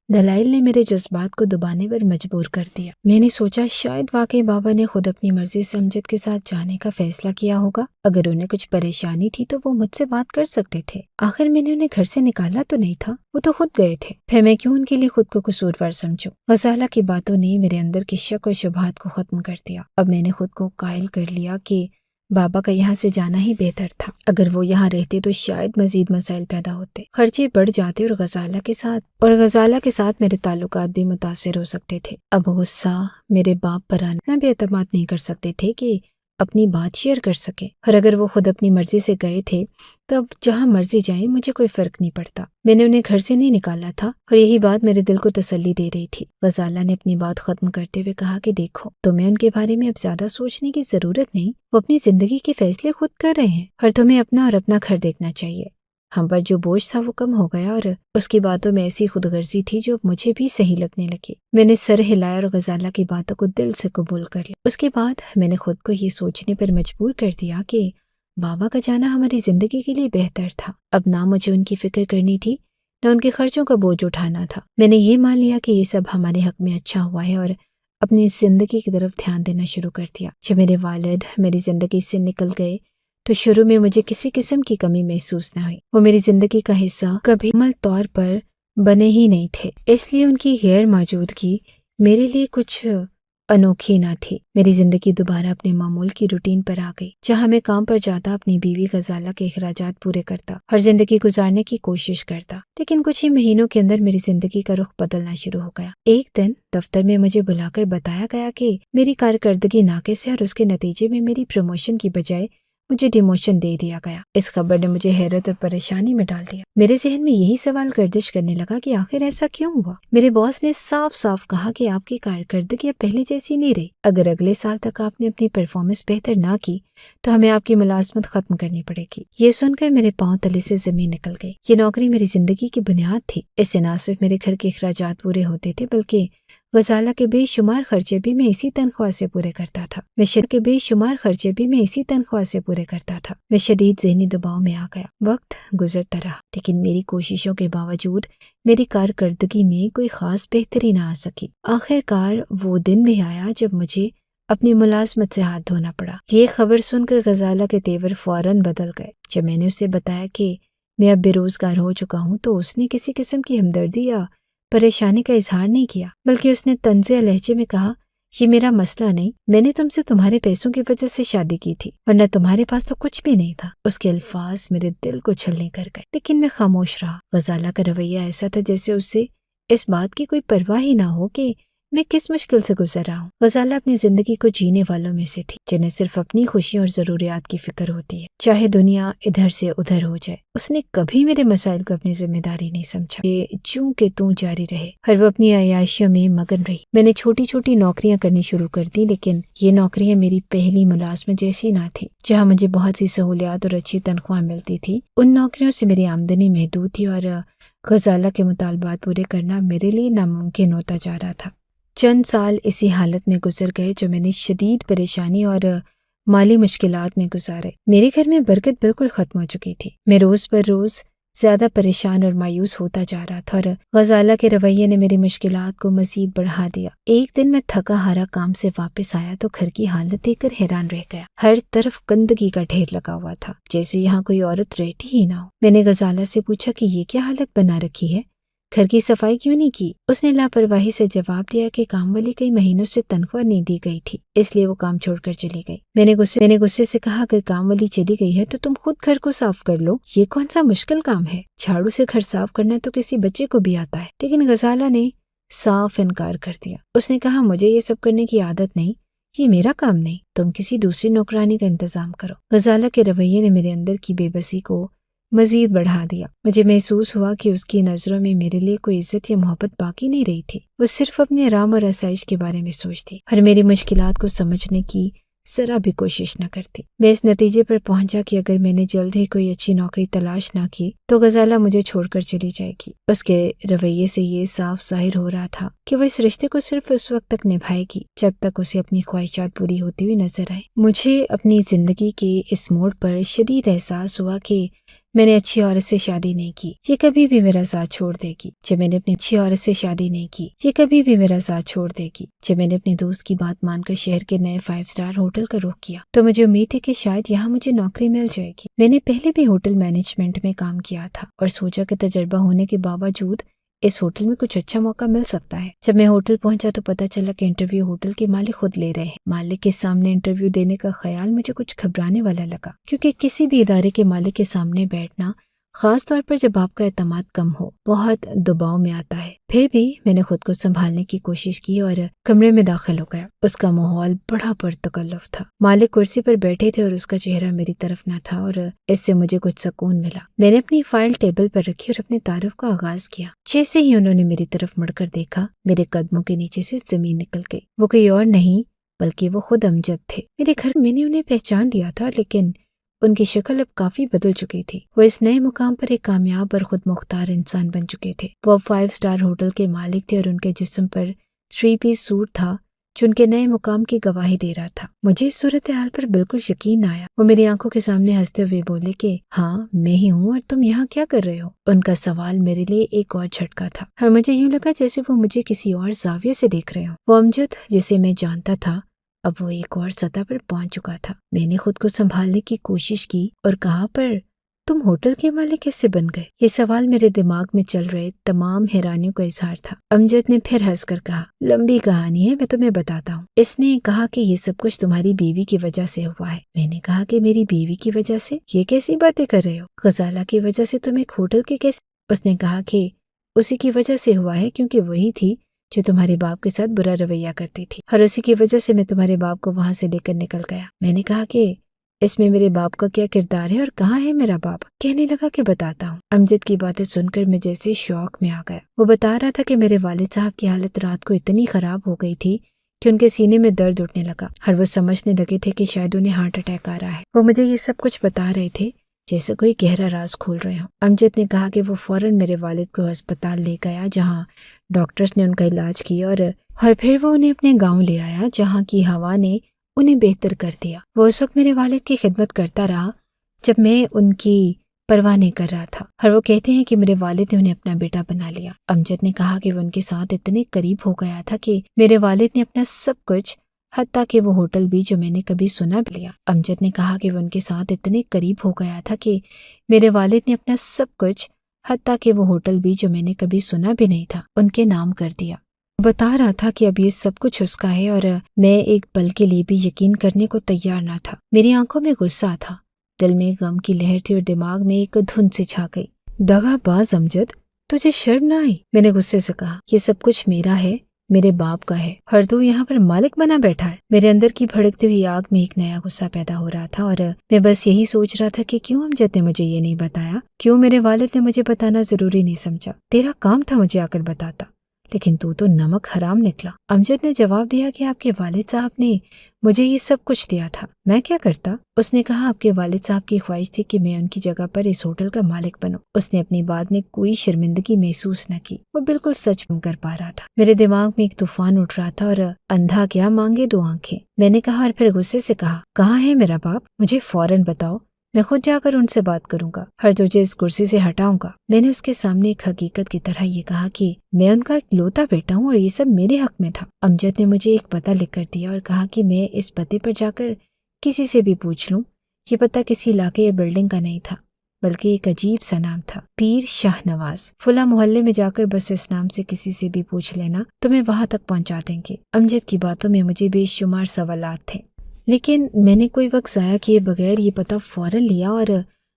[SPEAKER 1] دلائل نے میرے جذبات کو دبانے پر مجبور کر دیا۔ میں نے سوچا شاید واقعی بابا نے خود اپنی مرضی سے امجد کے ساتھ جانے کا فیصلہ کیا ہوگا۔ اگر انہیں کچھ پریشانی تھی تو وہ مجھ سے بات کر سکتے تھے، آخر میں نے انہیں گھر سے نکالا تو نہیں تھا، وہ تو خود گئے تھے، پھر میں کیوں ان کے لیے خود کو قصوروار سمجھوں؟ غزالہ کی باتوں نے میرے اندر کے شک اور شبہات کو ختم کر دیا۔ اب میں نے خود کو قائل کر لیا کہ بابا کا یہاں سے جانا ہی بہتر تھا۔ اگر وہ یہاں رہتے تو شاید مزید مسائل پیدا ہوتے، خرچے بڑھ جاتے اور غزالہ کے ساتھ میرے تعلقات بھی متاثر ہو سکتے تھے۔ اب غصہ میرے باپ پر اتنا بھی اعتماد نہیں کر سکتے تھے کہ اپنی بات شیئر کر سکے، اور اگر وہ خود اپنی مرضی سے گئے تھے تو اب جہاں مرضی جائیں مجھے کوئی فرق نہیں پڑتا۔ میں نے انہیں گھر سے نہیں نکالا تھا اور یہی بات میرے دل کو تسلی دے رہی تھی۔ غزالہ نے اپنی بات ختم کرتے ہوئے کہا کہ دیکھو تمہیں ان کے بارے میں اب زیادہ سوچنے کی ضرورت نہیں، وہ اپنی زندگی کے فیصلے خود کر رہے ہیں اور تمہیں اپنا گھر دیکھنا چاہیے۔ ہم پر جو بوجھ تھا وہ کم ہو گیا اور اس کی باتوں میں ایسی خود غرضی تھی جو مجھے بھی صحیح لگنے لگی۔ میں نے سر ہلایا اور غزالہ کی باتوں کو دل سے قبول کر لیا۔ اس کے بعد میں نے خود کو یہ سوچنے پر مجبور کر دیا کہ بابا کا جانا ہماری زندگی کے لیے بہتر تھا۔ اب نہ مجھے ان کی فکر کرنی تھی نہ ان کے خرچوں کا بوجھ اٹھانا تھا۔ میں نے یہ مان لیا کہ یہ سب ہمارے حق میں اچھا ہوا ہے اور اپنی زندگی کی طرف دھیان دینا شروع کر دیا۔ جب میرے والد میری زندگی سے نکل گئے تو شروع میں مجھے کسی قسم کی کمی محسوس نہ ہوئی۔ وہ میری زندگی کا حصہ کبھی مکمل طور پر بنے ہی نہیں تھے، اس لیے ان کی غیر موجودگی میرے لیے کچھ انوکھی نہ تھی۔ میری زندگی دوبارہ اپنے معمول کی روٹین پر آ گئی، جہاں میں کام پر جاتا، اپنی بیوی غزالہ کے اخراجات پورے کرتا اور زندگی گزارنے کی کوشش کرتا۔ لیکن کچھ ہی مہینوں کے اندر میری زندگی کا رخ بدلنا شروع ہو گیا۔ ایک دن دفتر میں مجھے بلا کر بتایا گیا کہ میری کارکردگی ناقص ہے اور اس کے نتیجے میں میری پروموشن کی بجائے مجھے ڈیموشن دے دیا گیا۔ اس خبر نے مجھے حیرت اور پریشانی میں ڈال دیا۔ میرے ذہن میں یہی سوال گردش کرنے لگا کہ آخر ایسا کیوں ہوا؟ میرے باس نے صاف صاف کہا کہ آپ کی کارکردگی اب پہلے جیسی نہیں رہی، اگر اگلے سال تک آپ نے اپنی پرفارمنس بہتر نہ کی تو ہمیں آپ کی ملازمت ختم کرنی پڑے گی۔ یہ سن کر میرے پاؤں تلے سے زمین نکل گئی۔ یہ نوکری میری زندگی کی بنیاد تھی، اس سے نہ صرف میرے گھر کے اخراجات پورے ہوتے تھے بلکہ غزالہ کے بے شمار خرچے بھی میں اسی تنخواہ سے پورے کرتا تھا۔ میں شدید ذہنی دباؤ میں آ گیا۔ وقت گزرتا رہا لیکن میری کوششوں کے باوجود میری کارکردگی میں کوئی خاص بہتری نہ آ سکی۔ آخر کار وہ دن بھی آیا جب مجھے اپنی ملازمت سے ہاتھ دھونا پڑا۔ یہ خبر سن کر غزالہ کے تیور فوراً بدل گئے۔ جب میں نے اسے بتایا کہ میں اب بے روزگار ہو چکا ہوں تو اس نے کسی قسم کی ہمدردی یا پریشانی کا اظہار نہیں کیا، بلکہ اس نے طنزیہ لہجے میں کہا، یہ میرا مسئلہ نہیں، میں نے تم سے تمہارے پیسوں کی وجہ سے شادی کی تھی، ورنہ تمہارے پاس تو کچھ بھی نہیں تھا۔ اس کے الفاظ میرے دل کو چھلنی کر گئے، لیکن میں خاموش رہا۔ غزالہ کا رویہ ایسا تھا جیسے اسے اس بات کی کوئی پرواہ ہی نہ ہو کہ میں کس مشکل سے گزر رہا ہوں۔ غزالہ اپنی زندگی کو جینے والوں میں سے تھی جنہیں صرف اپنی خوشیوں اور ضروریات کی فکر ہوتی ہے، چاہے دنیا ادھر سے ادھر ہو جائے۔ اس نے کبھی میرے مسائل کو اپنی ذمہ داری نہیں سمجھا، یہ چوں کہ توں جاری رہے، اور وہ اپنی عیاشیوں میں مگن رہی۔ میں نے چھوٹی چھوٹی نوکریاں کرنی شروع کر دی، لیکن یہ نوکریاں میری پہلی ملازمت جیسی نہ تھی جہاں مجھے بہت سی سہولیات اور اچھی تنخواہ ملتی تھی۔ ان نوکریوں سے میری آمدنی محدود تھی اور غزالہ کے مطالبات پورے کرنا میرے لیے ناممکن ہوتا جا رہا تھا۔ چند سال اسی حالت میں گزر گئے جو میں نے شدید پریشانی اور مالی مشکلات میں گزارے۔ میرے گھر میں برکت بالکل ختم ہو چکی تھی۔ میں روز بر روز زیادہ پریشان اور مایوس ہوتا جا رہا تھا، اور غزالہ کے رویے نے میری مشکلات کو مزید بڑھا دیا۔ ایک دن میں تھکا ہارا کام سے واپس آیا تو گھر کی حالت دیکھ کر حیران رہ گیا۔ ہر طرف گندگی کا ڈھیر لگا ہوا تھا، جیسے یہاں کوئی عورت رہتی ہی نہ ہو۔ میں نے غزالہ سے پوچھا کہ یہ کیا حالت بنا رکھی ہے، گھر کی صفائی کیوں نہیں کی؟ اس نے لاپرواہی سے جواب دیا کہ کام والی کئی مہینوں سے تنخواہ نہیں دی گئی تھی، اس لیے وہ کام چھوڑ کر چلی گئی۔ میں نے غصے سے کہا، اگر کام والی چلی گئی ہے تو تم خود گھر کو صاف کر لو، یہ کون سا مشکل کام ہے؟ جھاڑو سے گھر صاف کرنا تو کسی بچے کو بھی آتا ہے۔ لیکن غزالہ نے صاف انکار کر دیا۔ اس نے کہا، مجھے یہ سب کرنے کی عادت نہیں، یہ میرا کام نہیں، تم کسی دوسری نوکرانی کا انتظام کرو۔ غزالہ کے رویے نے میرے اندر کی بے بسی کو مزید بڑھا دیا۔ مجھے محسوس ہوا کہ اس کی نظروں میں میرے لیے کوئی عزت یا محبت باقی نہیں رہی تھی۔ وہ صرف اپنے آرام اور آسائش کے بارے میں سوچتی اور میری مشکلات کو سمجھنے کی ذرا بھی کوشش نہ کرتی۔ میں اس نتیجے پر پہنچا کہ اگر میں نے جلد ہی کوئی اچھی نوکری تلاش نہ کی تو غزالہ مجھے چھوڑ کر چلی جائے گی۔ اس کے رویے سے یہ صاف ظاہر ہو رہا تھا کہ وہ اس رشتے کو صرف اس وقت تک نبھائے گی جب تک اسے اپنی خواہشات پوری ہوتی ہوئی نظر آئے۔ مجھے اپنی زندگی کے اس موڑ پر شدید احساس ہوا کہ میں نے اچھی عورت سے شادی نہیں کی، یہ کبھی بھی میرا ساتھ چھوڑ دے گی۔ جب میں نے اپنی اچھی عورت سے شادی نہیں کی، یہ کبھی بھی میرا ساتھ چھوڑ دے گی۔ جب میں نے اپنے دوست کی بات مان کر شہر کے نئے 5 اسٹار ہوٹل کا رخ کیا تو مجھے امید تھی کہ شاید یہاں مجھے نوکری مل جائے گی۔ میں نے پہلے بھی ہوٹل مینجمنٹ میں کام کیا تھا اور سوچا کہ تجربہ ہونے کے باوجود اس ہوٹل میں کچھ اچھا موقع مل سکتا ہے۔ جب میں ہوٹل پہنچا تو پتہ چلا کہ انٹرویو ہوٹل کے مالک خود لے رہے ہیں۔ مالک کے سامنے انٹرویو دینے کا خیال مجھے کچھ گھبرانے والا لگا، کیونکہ کسی بھی ادارے کے مالک کے سامنے بیٹھنا، خاص طور پر جب آپ کا اعتماد کم ہو، بہت دباؤ میں آتا ہے۔ پھر بھی میں نے خود کو سنبھالنے کی کوشش کی اور کمرے میں داخل ہو گیا۔ اس کا ماحول بڑا پرتکلف تھا۔ مالک کرسی پر بیٹھے تھے اور اس کا چہرہ میری طرف نہ تھا، اور اس سے مجھے کچھ سکون ملا۔ میں نے اپنی فائل ٹیبل پر رکھی اور اپنے تعارف کا آغاز کیا۔ جیسے ہی انہوں نے میری طرف مڑ کر دیکھا، میرے قدموں کے نیچے سے زمین نکل گئی۔ وہ کوئی اور نہیں بلکہ وہ خود امجد تھے۔ میرے گھر میں نے انہیں پہچان لیا تھا، لیکن ان کی شکل اب کافی بدل چکی تھی۔ وہ اس نئے مقام پر ایک کامیاب اور خود مختار انسان بن چکے تھے۔ وہ اب 5 اسٹار ہوٹل کے مالک تھے اور ان کے جسم پر 3 پیس سوٹ تھا جو ان کے نئے مقام کی گواہی دے رہا تھا۔ مجھے اس صورتحال پر بالکل یقین نہ آیا۔ وہ میری آنکھوں کے سامنے ہنستے ہوئے بولے کہ ہاں میں ہی ہوں، اور تم یہاں کیا کر رہے ہو؟ ان کا سوال میرے لیے ایک اور جھٹکا تھا، اور مجھے یوں لگا جیسے وہ مجھے کسی اور زاویے سے دیکھ رہے ہوں۔ وہ امجد جسے میں جانتا تھا اب وہ ایک اور سطح پر پہنچ چکا تھا۔ میں نے خود کو سنبھالنے کی کوشش کی اور کہا، پر تم ہوٹل کے مالک کیسے بن گئے؟ یہ سوال میرے دماغ میں چل رہے تمام حیرانیوں کا اظہار تھا۔ امجد نے پھر ہنس کر کہا، لمبی کہانی ہے، میں تمہیں بتاتا ہوں۔ اس نے کہا کہ یہ سب کچھ تمہاری بیوی کی وجہ سے ہوا ہے۔ میں نے کہا کہ میری بیوی کی وجہ سے؟ یہ کیسی باتیں کر رہے ہو؟ غزالہ کی وجہ سے تم ایک ہوٹل کے کیسے؟ اس نے کہا کہ اسی کی وجہ سے ہوا ہے، کیونکہ وہی تھی جو تمہارے باپ کے ساتھ برا رویہ کرتی تھی، اور اسی کی وجہ سے میں تمہارے باپ کو وہاں سے لے کر نکل گیا۔ میں نے کہا کہ اس میں میرے باپ کا کیا کردار ہے اور کہاں ہے میرا باپ؟ کہنے لگا کہ بتاتا ہوں۔ امجد کی باتیں سن کر میں جیسے شوق میں آ گیا۔ وہ بتا رہا تھا کہ میرے والد صاحب کی حالت رات کو اتنی خراب ہو گئی تھی کہ ان کے سینے میں درد اٹھنے لگا، اور وہ سمجھنے لگے تھے کہ شاید انہیں ہارٹ اٹیک آ رہا ہے۔ وہ مجھے یہ سب کچھ بتا رہے تھے جیسے کوئی گہرا راز کھول رہے ہوں۔ امجد نے کہا کہ وہ فوراً میرے والد کو ہسپتال لے گیا، جہاں ڈاکٹرز نے ان کا علاج کیا، اور پھر وہ انہیں اپنے گاؤں لے آیا جہاں کی ہوا نے انہیں بہتر کر دیا۔ وہ اس وقت میرے والد کی خدمت کرتا رہا جب میں ان کی پرواہ نہیں کر رہا تھا، اور وہ کہتے ہیں کہ میرے والد نے انہیں اپنا بیٹا بنا لیا۔ امجد نے کہا کہ وہ ان کے ساتھ اتنے قریب ہو گیا تھا کہ میرے والد نے اپنا سب کچھ حتیٰ کہ وہ ہوٹل بھی جو میں نے کبھی سنا بھی لیا۔ امجد نے کہا کہ وہ ان کے ساتھ اتنے قریب ہو گیا تھا کہ میرے والد نے اپنا سب کچھ، حتیٰ کہ وہ ہوٹل بھی جو میں نے کبھی سنا بھی نہیں تھا، ان کے نام کر دیا۔ بتا رہا تھا کہ اب یہ سب کچھ اس کا ہے اور میں ایک پل کے لیے بھی یقین کرنے کو تیار نہ تھا۔ میری آنکھوں میں غصہ تھا، دل میں غم کی لہر تھی اور دماغ میں ایک دھن سی چھا گئی۔ دغا باز امجد، تجھے شرم نہ آئی؟ میں نے غصے سے کہا، یہ سب کچھ میرا ہے، میرے باپ کا ہے، اور تو یہاں پر مالک بنا بیٹھا ہے۔ میرے اندر کی بھڑکتی ہوئی آگ میں ایک نیا غصہ پیدا ہو رہا تھا اور میں بس یہی سوچ رہا تھا کہ کیوں امجد نے مجھے یہ نہیں بتایا، کیوں میرے والد نے مجھے بتانا ضروری نہیں سمجھا۔ تیرا کام تھا مجھے آ کر بتاتا، لیکن تو نمک حرام نکلا۔ امجد نے جواب دیا کہ آپ کے والد صاحب نے مجھے یہ سب کچھ دیا تھا، میں کیا کرتا؟ اس نے کہا آپ کے والد صاحب کی خواہش تھی کہ میں ان کی جگہ پر اس ہوٹل کا مالک بنوں۔ اس نے اپنی بات میں کوئی شرمندگی محسوس نہ کی، وہ بالکل سچ کر پا رہا تھا۔ میرے دماغ میں ایک طوفان اٹھ رہا تھا اور اندھا کیا مانگے دو آنکھیں، میں نے کہا، اور پھر غصے سے کہا، کہاں ہے میرا باپ؟ مجھے فوراً بتاؤ، میں خود جا کر ان سے بات کروں گا، ہر تجھے اس کرسی سے ہٹاؤں گا۔ میں نے اس کے سامنے ایک حقیقت کی طرح یہ کہا کہ میں ان کا اکلوتا بیٹا ہوں اور یہ سب میرے حق میں تھا۔ امجد نے مجھے ایک پتہ لکھ کر دیا اور کہا کہ میں اس پتے پر جا کر کسی سے بھی پوچھ لوں۔ یہ پتہ کسی علاقے یا بلڈنگ کا نہیں تھا، بلکہ ایک عجیب سا نام تھا، پیر شاہ نواز۔ فلاں محلے میں جا کر بس اس نام سے کسی سے بھی پوچھ لینا، تمہیں وہاں تک پہنچا دیں گے۔ امجد کی باتوں میں مجھے بے شمار سوالات تھے، لیکن میں نے کوئی وقت ضائع کیے بغیر یہ پتہ فوراً لیا اور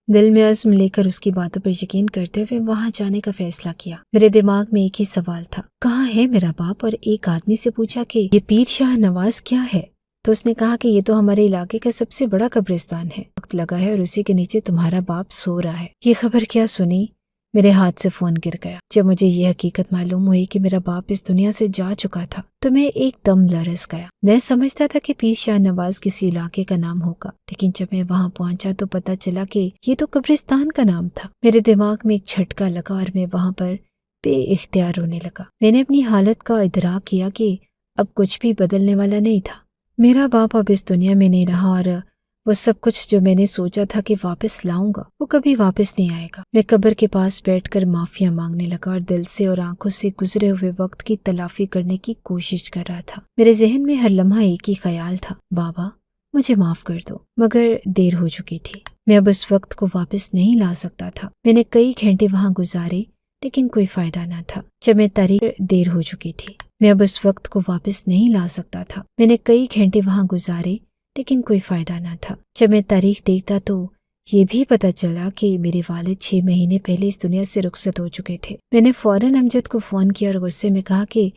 [SPEAKER 1] دل میں عزم لے کر اس کی باتوں پر یقین کرتے ہوئے وہاں جانے کا فیصلہ کیا۔ میرے دماغ میں ایک ہی سوال تھا، کہاں ہے میرا باپ؟ اور ایک آدمی سے پوچھا کہ یہ پیر شاہ نواز کیا ہے؟ تو اس نے کہا کہ یہ تو ہمارے علاقے کا سب سے بڑا قبرستان ہے، وقت لگا ہے اور اسی کے نیچے تمہارا باپ سو رہا ہے۔ یہ خبر کیا سنی، میرے ہاتھ سے فون گر گیا۔ جب مجھے یہ حقیقت معلوم ہوئی کہ میرا باپ اس دنیا سے جا چکا تھا تو میں ایک دم لرز گیا۔ میں سمجھتا تھا کہ پیر شاہ نواز کسی علاقے کا نام ہوگا، لیکن جب میں وہاں پہنچا تو پتہ چلا کہ یہ تو قبرستان کا نام تھا۔ میرے دماغ میں ایک جھٹکا لگا اور میں وہاں پر بے اختیار رونے لگا۔ میں نے اپنی حالت کا ادراک کیا کہ اب کچھ بھی بدلنے والا نہیں تھا۔ میرا باپ اب اس دنیا میں نہیں رہا اور وہ سب کچھ جو میں نے سوچا تھا کہ واپس لاؤں گا وہ کبھی واپس نہیں آئے گا۔ میں قبر کے پاس بیٹھ کر معافیا مانگنے لگا اور دل سے اور آنکھوں سے گزرے ہوئے وقت کی تلافی کرنے کی کوشش کر رہا تھا۔ میرے ذہن میں ہر لمحہ ایک ہی خیال تھا، بابا مجھے معاف کر دو، مگر دیر ہو چکی تھی، میں اب اس وقت کو واپس نہیں لا سکتا تھا۔ میں نے کئی گھنٹے وہاں گزارے لیکن کوئی فائدہ نہ تھا۔ جب میں تاریخ دیر ہو چکی تھی، میں اب اس وقت کو واپس نہیں لا سکتا تھا۔ میں نے کئی گھنٹے وہاں گزارے لیکن کوئی فائدہ نہ تھا۔ جب میں تاریخ دیکھتا تو یہ بھی پتہ چلا کہ میرے والد 6 مہینے پہلے اس دنیا سے رخصت ہو چکے تھے۔ میں نے فوراً امجد کو فون کیا اور غصے میں کہا کہ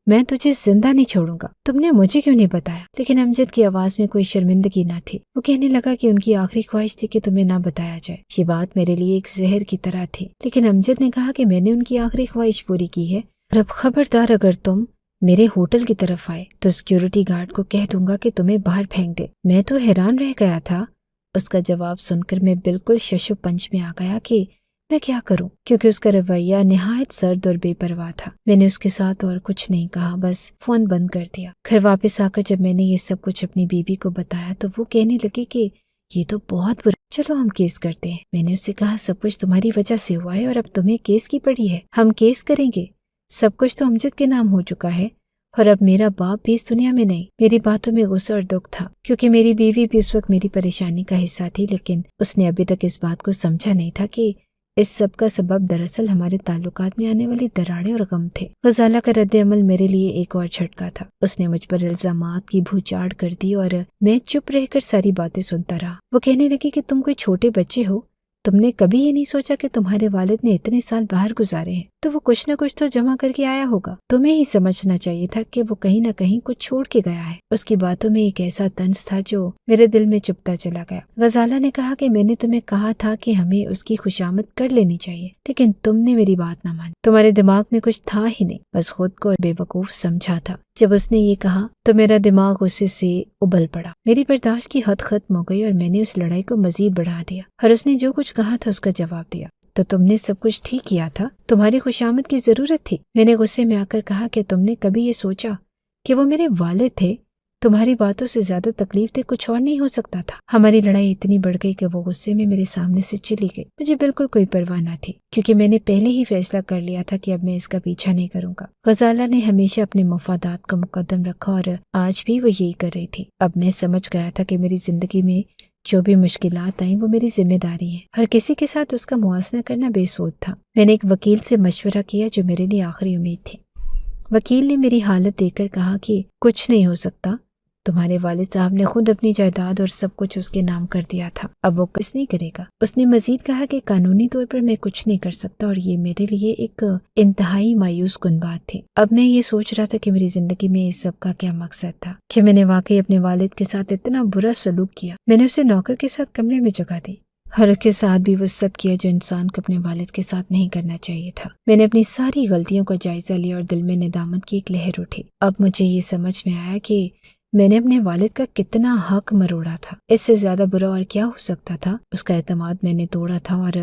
[SPEAKER 1] میں تجھے زندہ نہیں چھوڑوں گا، تم نے مجھے کیوں نہیں بتایا؟ لیکن امجد کی آواز میں کوئی شرمندگی نہ تھی۔ وہ کہنے لگا کہ ان کی آخری خواہش تھی کہ تمہیں نہ بتایا جائے۔ یہ بات میرے لیے ایک زہر کی طرح تھی، لیکن امجد نے کہا کہ میں نے ان کی آخری خواہش پوری کی ہے، اور اب خبردار اگر تم میرے ہوٹل کی طرف آئے تو سیکیورٹی گارڈ کو کہہ دوں گا کہ تمہیں باہر پھینک دے۔ میں تو حیران رہ گیا تھا۔ اس کا جواب سن کر میں بالکل شش و پنج میں آ گیا کہ میں کیا کروں، کیونکہ اس کا رویہ نہایت سرد اور بے پرواہ تھا۔ میں نے اس کے ساتھ اور کچھ نہیں کہا، بس فون بند کر دیا۔ گھر واپس آ کر جب میں نے یہ سب کچھ اپنی بیوی کو بتایا تو وہ کہنے لگی کہ یہ تو بہت برا، چلو ہم کیس کرتے ہیں۔ میں نے اس سے کہا سب کچھ تمہاری وجہ سے ہوا ہے اور اب تمہیں کیس کی پڑی ہے، ہم کیس کریں گے۔ سب کچھ تو امجد کے نام ہو چکا ہے اور اب میرا باپ بھی اس دنیا میں نہیں۔ میری باتوں میں غصہ اور دکھ تھا، کیونکہ میری بیوی بھی اس وقت میری پریشانی کا حصہ تھی، لیکن اس نے ابھی تک اس بات کو سمجھا نہیں تھا کہ اس سب کا سبب دراصل ہمارے تعلقات میں آنے والی دراڑیں اور غم تھے۔ غزالہ کا رد عمل میرے لیے ایک اور جھٹکا تھا۔ اس نے مجھ پر الزامات کی بھوچاڑ کر دی اور میں چپ رہ کر ساری باتیں سنتا رہا۔ وہ کہنے لگی کہ تم کوئی چھوٹے بچے ہو، تم نے کبھی یہ نہیں سوچا کہ تمہارے والد نے اتنے سال باہر گزارے ہیں تو وہ کچھ نہ کچھ تو جمع کر کے آیا ہوگا، تمہیں ہی سمجھنا چاہیے تھا کہ وہ کہیں نہ کہیں کچھ چھوڑ کے گیا ہے۔ اس کی باتوں میں ایک ایسا طنز تھا جو میرے دل میں چپتا چلا گیا۔ غزالہ نے کہا کہ میں نے تمہیں کہا تھا کہ ہمیں اس کی خوشامد کر لینی چاہیے، لیکن تم نے میری بات نہ مانی، تمہارے دماغ میں کچھ تھا ہی نہیں، بس خود کو بے وقوف سمجھا تھا۔ جب اس نے یہ کہا تو میرا دماغ غصے سے ابل پڑا، میری برداشت کی حد ختم ہو گئی اور میں نے اس لڑائی کو مزید بڑھا دیا، اور اس نے جو کچھ کہا تھا اس کا جواب دیا۔ تو تم نے سب کچھ ٹھیک کیا تھا، تمہاری خوشامد کی ضرورت تھی۔ میں نے غصے میں آ کر کہا کہ تم نے کبھی یہ سوچا کہ وہ میرے والد تھے تمہاری باتوں سے زیادہ تکلیف دہ کچھ اور نہیں ہو سکتا تھا۔ ہماری لڑائی اتنی بڑھ گئی کہ وہ غصے میں میرے سامنے سے چلی گئی۔ مجھے بالکل کوئی پرواہ نہ تھی، کیونکہ میں نے پہلے ہی فیصلہ کر لیا تھا کہ اب میں اس کا پیچھا نہیں کروں گا۔ غزالہ نے ہمیشہ اپنے مفادات کو مقدم رکھا اور آج بھی وہ یہی کر رہی تھی۔ اب میں سمجھ گیا تھا کہ میری زندگی میں جو بھی مشکلات آئیں وہ میری ذمہ داری ہے۔ ہر کسی کے ساتھ اس کا موازنہ کرنا بے سود تھا۔ میں نے ایک وکیل سے مشورہ کیا جو میرے لیے آخری امید تھی۔ وکیل نے میری حالت دیکھ کر کہا کہ کچھ نہیں ہو سکتا، تمہارے والد صاحب نے خود اپنی جائیداد اور سب کچھ اس کے نام کر دیا تھا، اب وہ کس نہیں کرے گا۔ اس نے مزید کہا کہ قانونی طور پر میں کچھ نہیں کر سکتا اور یہ میرے لیے ایک انتہائی مایوس کن بات تھی۔ اب میں یہ سوچ رہا تھا کہ میری زندگی میں اس سب کا کیا مقصد تھا، کہ میں نے واقعی اپنے والد کے ساتھ اتنا برا سلوک کیا۔ میں نے اسے نوکر کے ساتھ کمرے میں جگہ دی، ہر کے ساتھ بھی وہ سب کیا جو انسان کو اپنے والد کے ساتھ نہیں کرنا چاہیے تھا۔ میں نے اپنی ساری غلطیوں کا جائزہ لیا اور دل میں ندامت کی ایک لہر اٹھی۔ اب مجھے یہ سمجھ میں آیا کہ میں نے اپنے والد کا کتنا حق مروڑا تھا۔ اس سے زیادہ برا اور کیا ہو سکتا تھا؟ اس کا اعتماد میں نے توڑا تھا، اور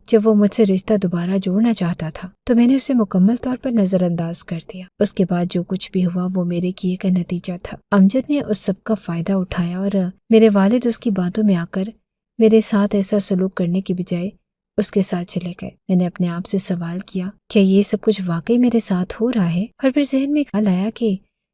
[SPEAKER 1] جب وہ مجھ سے رشتہ دوبارہ جوڑنا چاہتا تھا تو میں نے اسے مکمل طور پر نظر انداز کر دیا۔ اس کے بعد جو کچھ بھی ہوا وہ میرے کیے کا نتیجہ تھا۔ امجد نے اس سب کا فائدہ اٹھایا اور میرے والد اس کی باتوں میں آ کر میرے ساتھ ایسا سلوک کرنے کی بجائے اس کے ساتھ چلے گئے۔ میں نے اپنے آپ سے سوال کیا، کیا یہ سب کچھ واقعی میرے ساتھ ہو رہا ہے؟ اور پھر ذہن میں ایک خیال آیا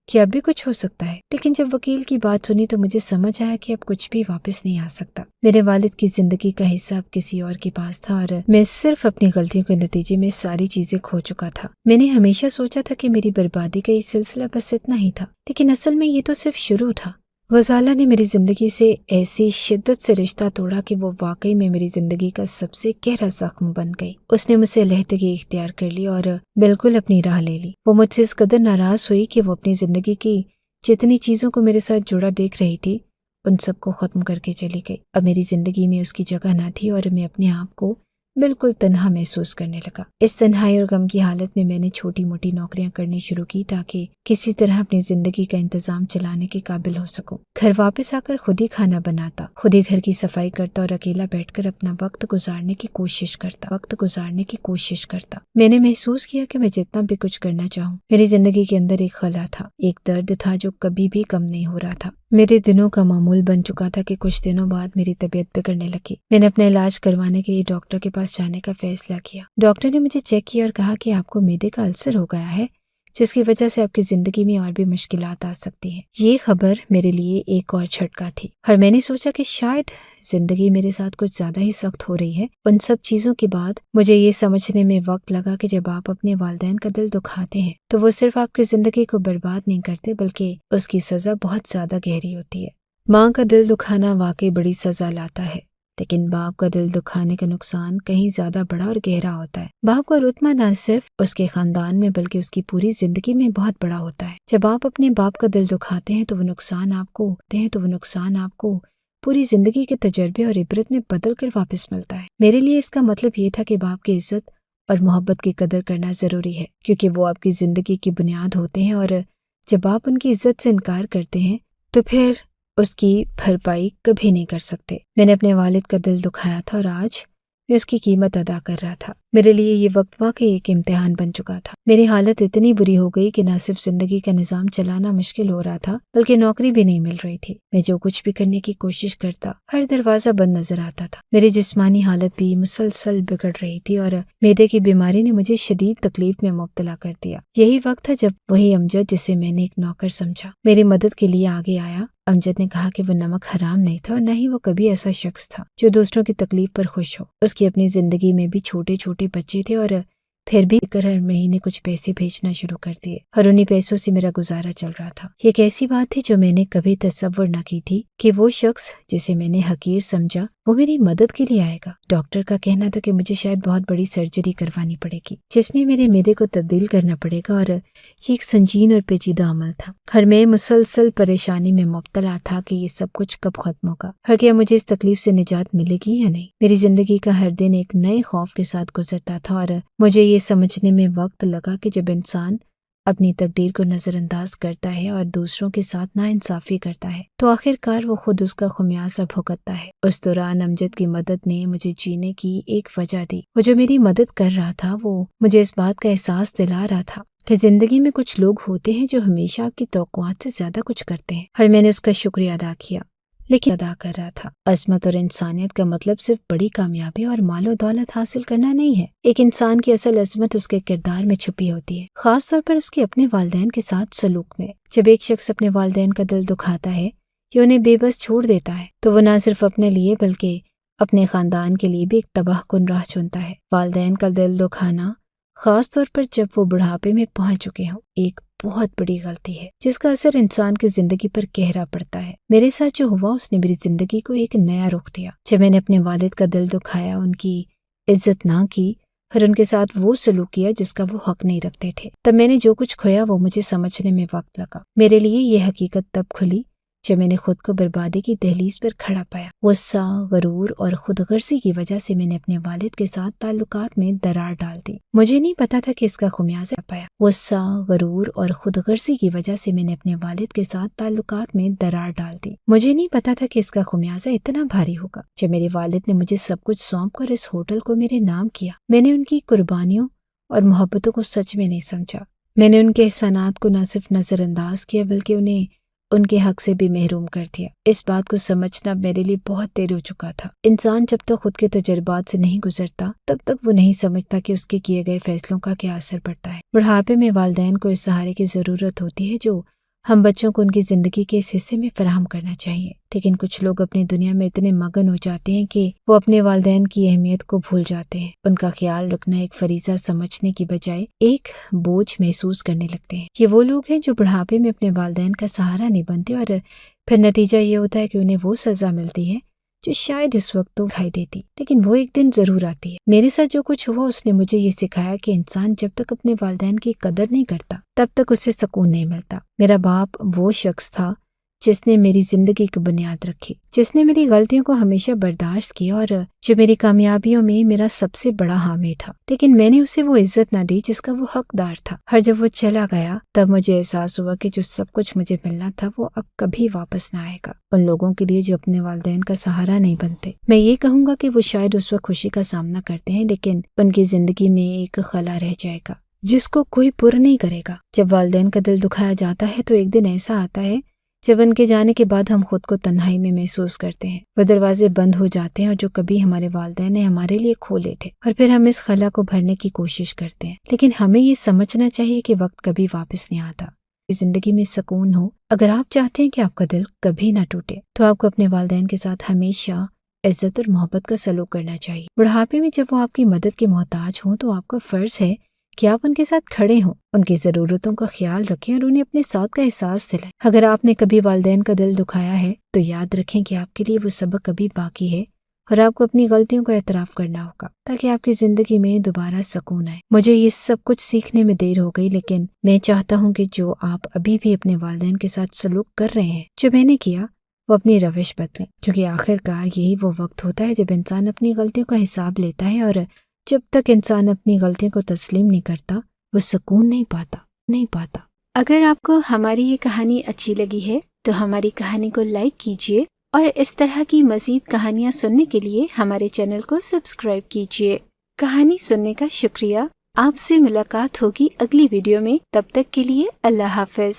[SPEAKER 1] کہ اب بھی کچھ ہو سکتا ہے، لیکن جب وکیل کی بات سنی تو مجھے سمجھ آیا کہ اب کچھ بھی واپس نہیں آ سکتا۔ میرے والد کی زندگی کا حصہ اب کسی اور کے پاس تھا اور میں صرف اپنی غلطیوں کے نتیجے میں ساری چیزیں کھو چکا تھا۔ میں نے ہمیشہ سوچا تھا کہ میری بربادی کا یہ سلسلہ بس اتنا ہی تھا، لیکن اصل میں یہ تو صرف شروع تھا۔ غزالہ نے میری زندگی سے ایسی شدت سے رشتہ توڑا کہ وہ واقعی میں میری زندگی کا سب سے گہرا زخم بن گئی۔ اس نے مجھ سے علیحدگی اختیار کر لی اور بالکل اپنی راہ لے لی۔ وہ مجھ سے اس قدر ناراض ہوئی کہ وہ اپنی زندگی کی جتنی چیزوں کو میرے ساتھ جڑا دیکھ رہی تھی ان سب کو ختم کر کے چلی گئی۔ اب میری زندگی میں اس کی جگہ نہ تھی اور میں اپنے آپ کو بالکل تنہا محسوس کرنے لگا۔ اس تنہائی اور غم کی حالت میں نے چھوٹی موٹی نوکریاں کرنی شروع کی تاکہ کسی طرح اپنی زندگی کا انتظام چلانے کے قابل ہو سکوں۔ گھر واپس آ کر خود ہی کھانا بناتا، خود ہی گھر کی صفائی کرتا اور اکیلا بیٹھ کر اپنا وقت گزارنے کی کوشش کرتا۔ میں نے محسوس کیا کہ میں جتنا بھی کچھ کرنا چاہوں، میری زندگی کے اندر ایک خلا تھا، ایک درد تھا جو کبھی بھی کم نہیں ہو رہا تھا۔ میرے دنوں کا معمول بن چکا تھا کہ کچھ دنوں بعد میری طبیعت بگڑنے لگی۔ میں نے اپنا علاج کروانے کے لیے ڈاکٹر کے پاس جانے کا فیصلہ کیا۔ ڈاکٹر نے مجھے چیک کیا اور کہا کہ آپ کو معدے کا السر ہو گیا ہے، جس کی وجہ سے آپ کی زندگی میں اور بھی مشکلات آ سکتی ہیں۔ یہ خبر میرے لیے ایک اور جھٹکا تھی، اور میں نے سوچا کہ شاید زندگی میرے ساتھ کچھ زیادہ ہی سخت ہو رہی ہے۔ ان سب چیزوں کے بعد مجھے یہ سمجھنے میں وقت لگا کہ جب آپ اپنے والدین کا دل دکھاتے ہیں تو وہ صرف آپ کی زندگی کو برباد نہیں کرتے بلکہ اس کی سزا بہت زیادہ گہری ہوتی ہے۔ ماں کا دل دکھانا واقعی بڑی سزا لاتا ہے، لیکن باپ کا دل دکھانے کا نقصان کہیں زیادہ بڑا اور گہرا ہوتا ہے۔ باپ کا رتبہ نہ صرف اس کے خاندان میں بلکہ اس کی پوری زندگی میں بہت بڑا ہوتا ہے۔ جب آپ اپنے باپ کا دل دکھاتے ہیں تو وہ نقصان آپ کو پوری زندگی کے تجربے اور عبرت میں بدل کر واپس ملتا ہے۔ میرے لیے اس کا مطلب یہ تھا کہ باپ کی عزت اور محبت کی قدر کرنا ضروری ہے، کیونکہ وہ آپ کی زندگی کی بنیاد ہوتے ہیں، اور جب آپ ان کی عزت سے انکار کرتے ہیں تو پھر اس کی بھرپائی کبھی نہیں کر سکتے۔ میں نے اپنے والد کا دل دکھایا تھا اور آج میں اس کی قیمت ادا کر رہا تھا۔ میرے لیے یہ وقت واقعی ایک امتحان بن چکا تھا۔ میری حالت اتنی بری ہو گئی کہ نہ صرف زندگی کا نظام چلانا مشکل ہو رہا تھا بلکہ نوکری بھی نہیں مل رہی تھی۔ میں جو کچھ بھی کرنے کی کوشش کرتا ہر دروازہ بند نظر آتا تھا۔ میری جسمانی حالت بھی مسلسل بگڑ رہی تھی اور معدے کی بیماری نے مجھے شدید تکلیف میں مبتلا کر دیا۔ یہی وقت تھا جب وہی امجد جسے میں نے ایک نوکر سمجھا میری مدد کے لیے آگے آیا۔ امجد نے کہا کہ وہ نمک حرام نہیں تھا اور نہ ہی وہ کبھی ایسا شخص تھا جو دوسروں کی تکلیف پر خوش ہو۔ اس کی اپنی زندگی میں بھی چھوٹے چھوٹے بچے تھے اور پھر بھی ہر مہینے کچھ پیسے بھیجنا شروع کر دیے اور انہی پیسوں سے میرا گزارا چل رہا تھا۔ یہ ایک ایسی بات تھی جو میں نے کبھی تصور نہ کی تھی کہ وہ شخص جسے میں نے حقیر سمجھا وہ میری مدد کے لیے آئے گا۔ ڈاکٹر کا کہنا تھا کہ مجھے شاید بہت بڑی سرجری کروانی پڑے گی جس میں میرے معدے کو تبدیل کرنا پڑے گا، اور یہ ایک سنگین اور پیچیدہ عمل تھا۔ ہر میں مسلسل پریشانی میں مبتلا تھا کہ یہ سب کچھ کب ختم ہوگا اور کیا مجھے اس تکلیف سے نجات ملے گی یا نہیں۔ میری زندگی کا ہر دن ایک نئے خوف کے ساتھ گزرتا تھا اور مجھے یہ سمجھنے میں وقت لگا کہ جب انسان اپنی تقدیر کو نظر انداز کرتا ہے اور دوسروں کے ساتھ ناانصافی کرتا ہے تو آخر کار وہ خود اس کا خمیازہ بھگتتا ہے۔ اس دوران امجد کی مدد نے مجھے جینے کی ایک وجہ دی۔ وہ جو میری مدد کر رہا تھا وہ مجھے اس بات کا احساس دلا رہا تھا کہ زندگی میں کچھ لوگ ہوتے ہیں جو ہمیشہ آپ کی توقعات سے زیادہ کچھ کرتے ہیں، اور میں نے اس کا شکریہ ادا کیا، لیکن ادا کر رہا تھا۔ عظمت اور انسانیت کا مطلب صرف بڑی کامیابی اور مال و دولت حاصل کرنا نہیں ہے۔ ایک انسان کی اصل عظمت اس کے کردار میں چھپی ہوتی ہے، خاص طور پر اس کے اپنے والدین کے ساتھ سلوک میں۔ جب ایک شخص اپنے والدین کا دل دکھاتا ہے یا انہیں بے بس چھوڑ دیتا ہے تو وہ نہ صرف اپنے لیے بلکہ اپنے خاندان کے لیے بھی ایک تباہ کن راہ چنتا ہے۔ والدین کا دل دکھانا، خاص طور پر جب وہ بڑھاپے میں پہنچ چکے ہوں، ایک بہت بڑی غلطی ہے جس کا اثر انسان کی زندگی پر گہرا پڑتا ہے۔ میرے ساتھ جو ہوا اس نے میری زندگی کو ایک نیا رخ دیا۔ جب میں نے اپنے والد کا دل دکھایا، ان کی عزت نہ کی اور ان کے ساتھ وہ سلوک کیا جس کا وہ حق نہیں رکھتے تھے، تب میں نے جو کچھ کھویا وہ مجھے سمجھنے میں وقت لگا۔ میرے لیے یہ حقیقت تب کھلی جب میں نے خود کو بربادی کی دہلیز پر کھڑا پایا۔ غصہ، غرور اور خود غرضی کی وجہ سے میں نے اپنے والد کے ساتھ تعلقات میں درار ڈال دی۔ مجھے نہیں پتا تھا کہ اس کا خمیازہ پایا۔ غصہ، غرور اور خود غرضی کی وجہ سے میں نے اپنے والد کے ساتھ تعلقات میں درار ڈال دی۔ مجھے نہیں پتا تھا کہ اس کا خمیازہ اتنا بھاری ہوگا۔ جب میرے والد نے مجھے سب کچھ سونپ کر اس ہوٹل کو میرے نام کیا، میں نے ان کی قربانیوں اور محبتوں کو سچ میں نہیں سمجھا۔ میں نے ان کے احسانات کو نہ صرف نظر انداز کیا بلکہ انہیں ان کے حق سے بھی محروم کر دیا۔ اس بات کو سمجھنا میرے لیے بہت دیر ہو چکا تھا۔ انسان جب تک خود کے تجربات سے نہیں گزرتا تب تک وہ نہیں سمجھتا کہ اس کے کیے گئے فیصلوں کا کیا اثر پڑتا ہے۔ بڑھاپے میں والدین کو اس سہارے کی ضرورت ہوتی ہے جو ہم بچوں کو ان کی زندگی کے اس حصے میں فراہم کرنا چاہیے، لیکن کچھ لوگ اپنی دنیا میں اتنے مگن ہو جاتے ہیں کہ وہ اپنے والدین کی اہمیت کو بھول جاتے ہیں۔ ان کا خیال رکھنا ایک فریضہ سمجھنے کی بجائے ایک بوجھ محسوس کرنے لگتے ہیں۔ یہ وہ لوگ ہیں جو بڑھاپے میں اپنے والدین کا سہارا نہیں بنتے، اور پھر نتیجہ یہ ہوتا ہے کہ انہیں وہ سزا ملتی ہے جو شاید اس وقت تو دکھائی دیتی، لیکن وہ ایک دن ضرور آتی ہے۔ میرے ساتھ جو کچھ ہوا اس نے مجھے یہ سکھایا کہ انسان جب تک اپنے والدین کی قدر نہیں کرتا تب تک اسے سکون نہیں ملتا۔ میرا باپ وہ شخص تھا جس نے میری زندگی کی بنیاد رکھی، جس نے میری غلطیوں کو ہمیشہ برداشت کیا اور جو میری کامیابیوں میں میرا سب سے بڑا حامی تھا، لیکن میں نے اسے وہ عزت نہ دی جس کا وہ حقدار تھا۔ اور جب وہ چلا گیا تب مجھے احساس ہوا کہ جو سب کچھ مجھے ملنا تھا وہ اب کبھی واپس نہ آئے گا۔ ان لوگوں کے لیے جو اپنے والدین کا سہارا نہیں بنتے، میں یہ کہوں گا کہ وہ شاید اس وقت خوشی کا سامنا کرتے ہیں، لیکن ان کی زندگی میں ایک خلا رہ جائے گا جس کو کوئی پر نہیں کرے گا۔ جب والدین کا دل دکھایا جاتا ہے تو ایک دن ایسا آتا ہے جب ان کے جانے کے بعد ہم خود کو تنہائی میں محسوس کرتے ہیں۔ وہ دروازے بند ہو جاتے ہیں اور جو کبھی ہمارے والدین نے ہمارے لیے کھولے تھے، اور پھر ہم اس خلا کو بھرنے کی کوشش کرتے ہیں، لیکن ہمیں یہ سمجھنا چاہیے کہ وقت کبھی واپس نہیں آتا۔ زندگی میں سکون ہو، اگر آپ چاہتے ہیں کہ آپ کا دل کبھی نہ ٹوٹے تو آپ کو اپنے والدین کے ساتھ ہمیشہ عزت اور محبت کا سلوک کرنا چاہیے۔ بڑھاپے میں جب وہ آپ کی مدد کے محتاج ہوں تو آپ کا فرض ہے کہ آپ ان کے ساتھ کھڑے ہوں، ان کی ضرورتوں کا خیال رکھیں اور انہیں اپنے ساتھ کا احساس دلائیں۔ اگر آپ نے کبھی والدین کا دل دکھایا ہے تو یاد رکھیں کہ آپ کے لیے وہ سبق ابھی باقی ہے اور آپ کو اپنی غلطیوں کا اعتراف کرنا ہوگا تاکہ آپ کی زندگی میں دوبارہ سکون آئے۔ مجھے یہ سب کچھ سیکھنے میں دیر ہو گئی، لیکن میں چاہتا ہوں کہ جو آپ ابھی بھی اپنے والدین کے ساتھ سلوک کر رہے ہیں جو میں نے کیا، وہ اپنی روش بدلیں، کیونکہ آخر کار یہی وہ وقت ہوتا ہے جب انسان اپنی غلطیوں کا حساب لیتا ہے، اور جب تک انسان اپنی غلطیوں کو تسلیم نہیں کرتا وہ سکون نہیں پاتا۔ اگر آپ کو ہماری یہ کہانی اچھی لگی ہے تو ہماری کہانی کو لائک کیجیے، اور اس طرح کی مزید کہانیاں سننے کے لیے ہمارے چینل کو سبسکرائب کیجیے۔ کہانی سننے کا شکریہ۔ آپ سے ملاقات ہوگی اگلی ویڈیو میں، تب تک کے لیے اللہ حافظ۔